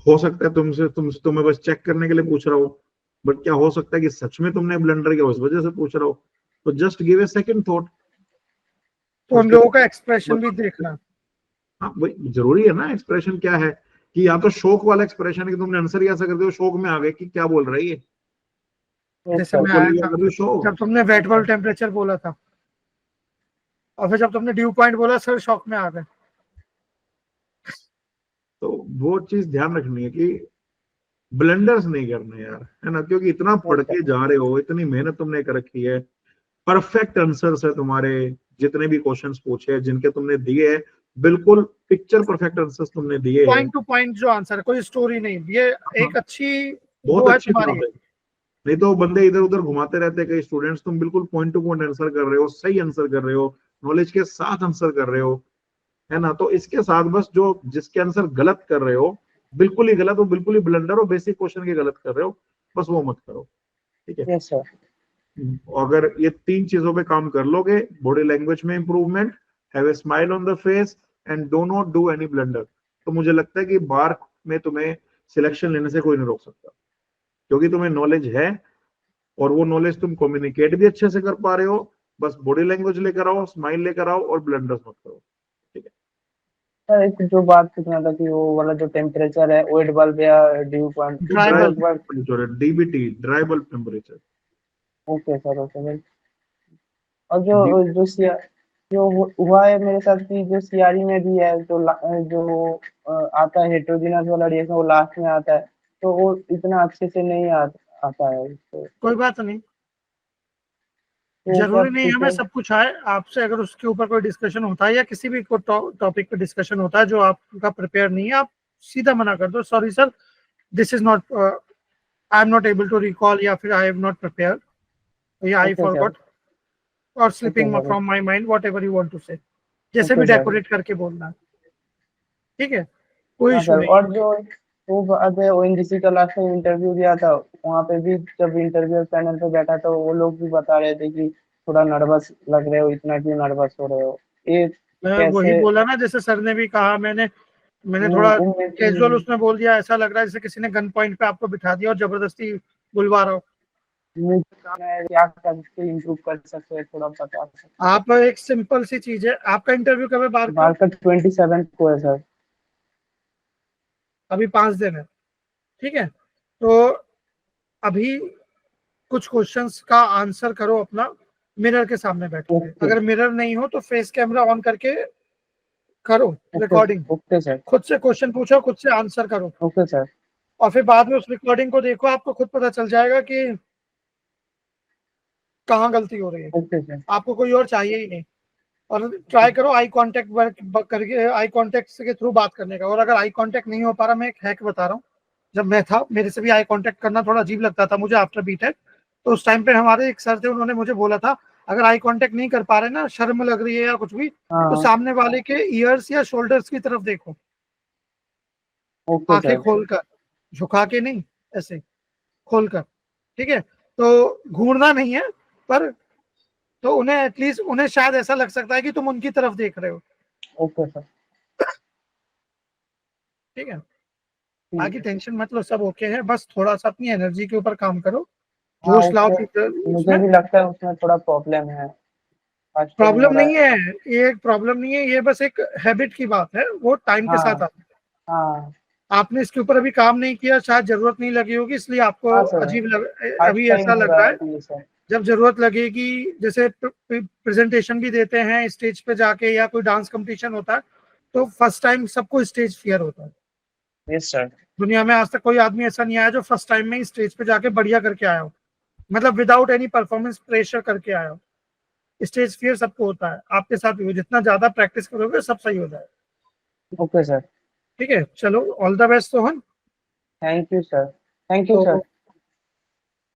A: हो सकता है तुम्हें बस चेक करने के लिए पूछ रहा हो, बट क्या हो सकता है कि सच में तुमने ब्लंडर किया उस वजह से पूछ रहा हो। तो just give a second thought.
B: तो हम लोगों का एक्सप्रेशन भी देखना।
A: हाँ वही जरूरी है ना, एक्सप्रेशन क्या है, कि या तो शौक वाला एक्सप्रेशन है कि तुमने आंसर ऐसा कर दिया, शौक में आ गए कि क्या बोल रहा है ये,
B: जैसे मैं आया था
A: शौक।
B: जब तुमने वेट बल्ब टेम्परेचर बोला था, और फिर जब तुमने ड्यू पॉइंट बोला सर शॉक में आ गए।
A: तो वो चीज ध्यान रखनी है कि ब्लंडर्स नहीं करने यार, है ना, क्योंकि इतना पढ़ के जा रहे हो, इतनी मेहनत तुमने कर रखी है, परफेक्ट आंसर्स है तुम्हारे, जितने भी क्वेश्चंस पूछे हैं जिनके तुमने दिए हैं, बिल्कुल पिक्चर परफेक्ट आंसर्स तुमने दिए हैं।
B: पॉइंट टू पॉइंट जो आंसर, कोई स्टोरी नहीं, ये एक अच्छी
A: बहुत
B: वो है
A: अच्छी
B: तुम्हारी।
A: बात है। नहीं तो बंदे इधर उधर घुमाते रहते हैं कई स्टूडेंट्स, तुम बिल्कुल पॉइंट टू पॉइंट आंसर कर रहे हो, सही आंसर कर रहे हो, नॉलेज के साथ आंसर कर रहे हो, है ना। तो इसके साथ बस जो जिसके आंसर गलत कर रहे हो, बिल्कुल ही गलत हो, बिल्कुल ही ब्लंडर हो, बेसिक क्वेश्चन के गलत कर रहे हो, बस वो मत करो, ठीक है।
C: Yes sir.
A: अगर ये 3 चीजों पे काम कर लोगे, बॉडी लैंग्वेज में improvement, have a smile on the face and do not do any blunder, तो मुझे लगता है कि बार में तुम्हें सिलेक्शन लेने से कोई नहीं रोक सकता, क्योंकि तुम्हें नॉलेज है और वो नॉलेज तुम कम्युनिकेट भी अच्छे से कर पा रहे हो। बस बॉडी लैंग्वेज लेकर आओ, स्माइल लेकर आओ और ब्लंडर्स मत करो, ठीक है।
C: सर एक जो बात पूछना था कि वो वाला जो टेम्परेचर है, वेट बल्ब या ड्यू पॉइंट,
B: ड्राई
C: वो
B: बल्ब।
C: एक बार।
A: Temperature, DBT, dry bulb temperature.
C: Okay sir, okay sir. और जो हुआ है मेरे साथ कि जो सीआरई में भी है, जो आता है हेटेरोजेनस वाला रिएक्शन, वो लास्ट में आता है, तो वो इतना अच्छे से नहीं आता है, तो
B: कोई बात नहीं,
C: ऊपर
B: जरूरी नहीं हमें
C: ऊपर।
B: सब कुछ आए। आपसे अगर उसके ऊपर कोई डिस्कशन होता है या किसी भी टॉपिक पे डिस्कशन होता है जो आपका प्रिपेयर नहीं है, आप सीधा मना कर दो, sorry sir, this is not, I am not able to recall, या फिर आई हैव नॉट प्रिपेयर, या आई
C: ओके सर,
B: फॉरगॉट, और
C: okay
B: slipping
C: sir,
B: from my mind, whatever you want to say, जैसे
C: ओके
B: भी
C: सर।
B: डेकोरेट करके बोलना है, ठीक है, कोई
C: हाँ
B: इशू
C: सर।
B: नहीं है।
C: और जो वो बात है, ओएनजीसी का लास्ट टाइम इंटरव्यू दिया था, वहाँ पे भी जब इंटरव्यू पैनल पे बैठा तो वो लोग भी बता रहे थे कि थोड़ा नर्वस लग रहे हो, इतना क्यों नर्वस हो रहे हो, ये
B: मैं वही
C: कैसे?
B: बोला ना, जैसे सर ने भी कहा, मैंने थोड़ा कैजुअल उसमें बोल दिया, ऐसा लग रहा है जैसे किसी ने गन पॉइंट पे आपको बिठा दिया और जबरदस्ती बुलवा रहा हो।
C: क्या करके इम्प्रूव कर सकते हैं, थोड़ा बता सकते हैं?
B: आप, एक सिंपल सी चीज है, आपका इंटरव्यू कब है बार का?
C: बारका 27 को है सर।
B: अभी 5 दिन है, ठीक है, तो अभी कुछ क्वेश्चंस का आंसर करो अपना मिरर के सामने बैठ के,
C: ओके,
B: अगर मिरर नहीं हो तो फेस कैमरा ऑन करके करो
C: ओके,
B: रिकॉर्डिंग,
C: ओके सर,
B: खुद से क्वेश्चन पूछो, खुद से आंसर करो,
C: ओके सर,
B: और फिर बाद में उस रिकॉर्डिंग को देखो, आपको खुद पता चल जाएगा कि कहाँ गलती हो रही है,
C: ओके सर,
B: आपको कोई और चाहिए ही नहीं। और ट्राई करो आई कांटेक्ट करके, आई कांटेक्ट के थ्रू बात करने का, और अगर आई कांटेक्ट नहीं हो पा रहा, मैं एक हैक बता रहा हूँ, जब मैं था मेरे से भी आई कांटेक्ट करना थोड़ा अजीब लगता था मुझे आफ्टर बीटेक, तो उस टाइम पे हमारे एक सर थे, उन्होंने मुझे बोला था, अगर आई कांटेक्ट नहीं कर पा रहे ना, शर्म लग रही है या कुछ भी, तो
C: हाँ,
B: सामने वाले के ईयर्स या शोल्डर्स की तरफ देखो,
C: ओके
B: आंखें
C: सर,
B: खोलकर, झुका के नहीं, ऐसे खोलकर, ठीक है, तो घूरना नहीं है, पर तो उन्हें एटलीस्ट, उन्हें शायद ऐसा लग सकता है कि तुम उनकी तरफ देख रहे हो,
C: ओके सर,
B: ठीक है।
C: ठीक
B: बाकी
C: है।
B: टेंशन मत लो, सब ओके है, बस थोड़ा सा अपनी एनर्जी के ऊपर काम करो,
C: हाँ,
B: जोश लाओ
C: मुझे
B: उसमें।
C: भी लगता है उसमें थोड़ा प्रॉब्लम है, फर्स्ट टाइम हो
B: प्रॉब्लम
C: रहा
B: नहीं
C: है।
B: है, ये एक प्रॉब्लम नहीं है, ये बस एक हैबिट की बात है, वो टाइम के साथ
C: हाँ,
B: आता है।
C: हाँ,
B: आपने इसके ऊपर अभी काम नहीं किया, शायद जरूरत नहीं लगी होगी, इसलिए आपको
C: हाँ सर,
B: अजीब
C: फर्स्ट
B: अभी
C: टाइम
B: ऐसा
C: हो
B: लग
C: रहा
B: रहा
C: है
B: है।
C: अभी ये सर।
B: जब जरूरत लगेगी, जैसे प्रेजेंटेशन भी देते हैं स्टेज पे जाके, या कोई डांस कंपटीशन होता है, तो फर्स्ट टाइम सबको स्टेज फियर होता है।
C: Yes sir.
B: दुनिया में आज तक कोई आदमी ऐसा नहीं आया जो फर्स्ट टाइम में ही स्टेज पे जाके बढ़िया करके आया हो, मतलब विदाउट एनी परफॉर्मेंस प्रेशर करके आया हो। स्टेज फियर सबको होता है, आपके साथ भी हो, जितना ज्यादा प्रैक्टिस करोगे सब सही हो जाएगा।
C: ओके सर,
B: ठीक है, चलो, all the best Sohan.
C: Thank you sir, thank you
B: तो
C: सर।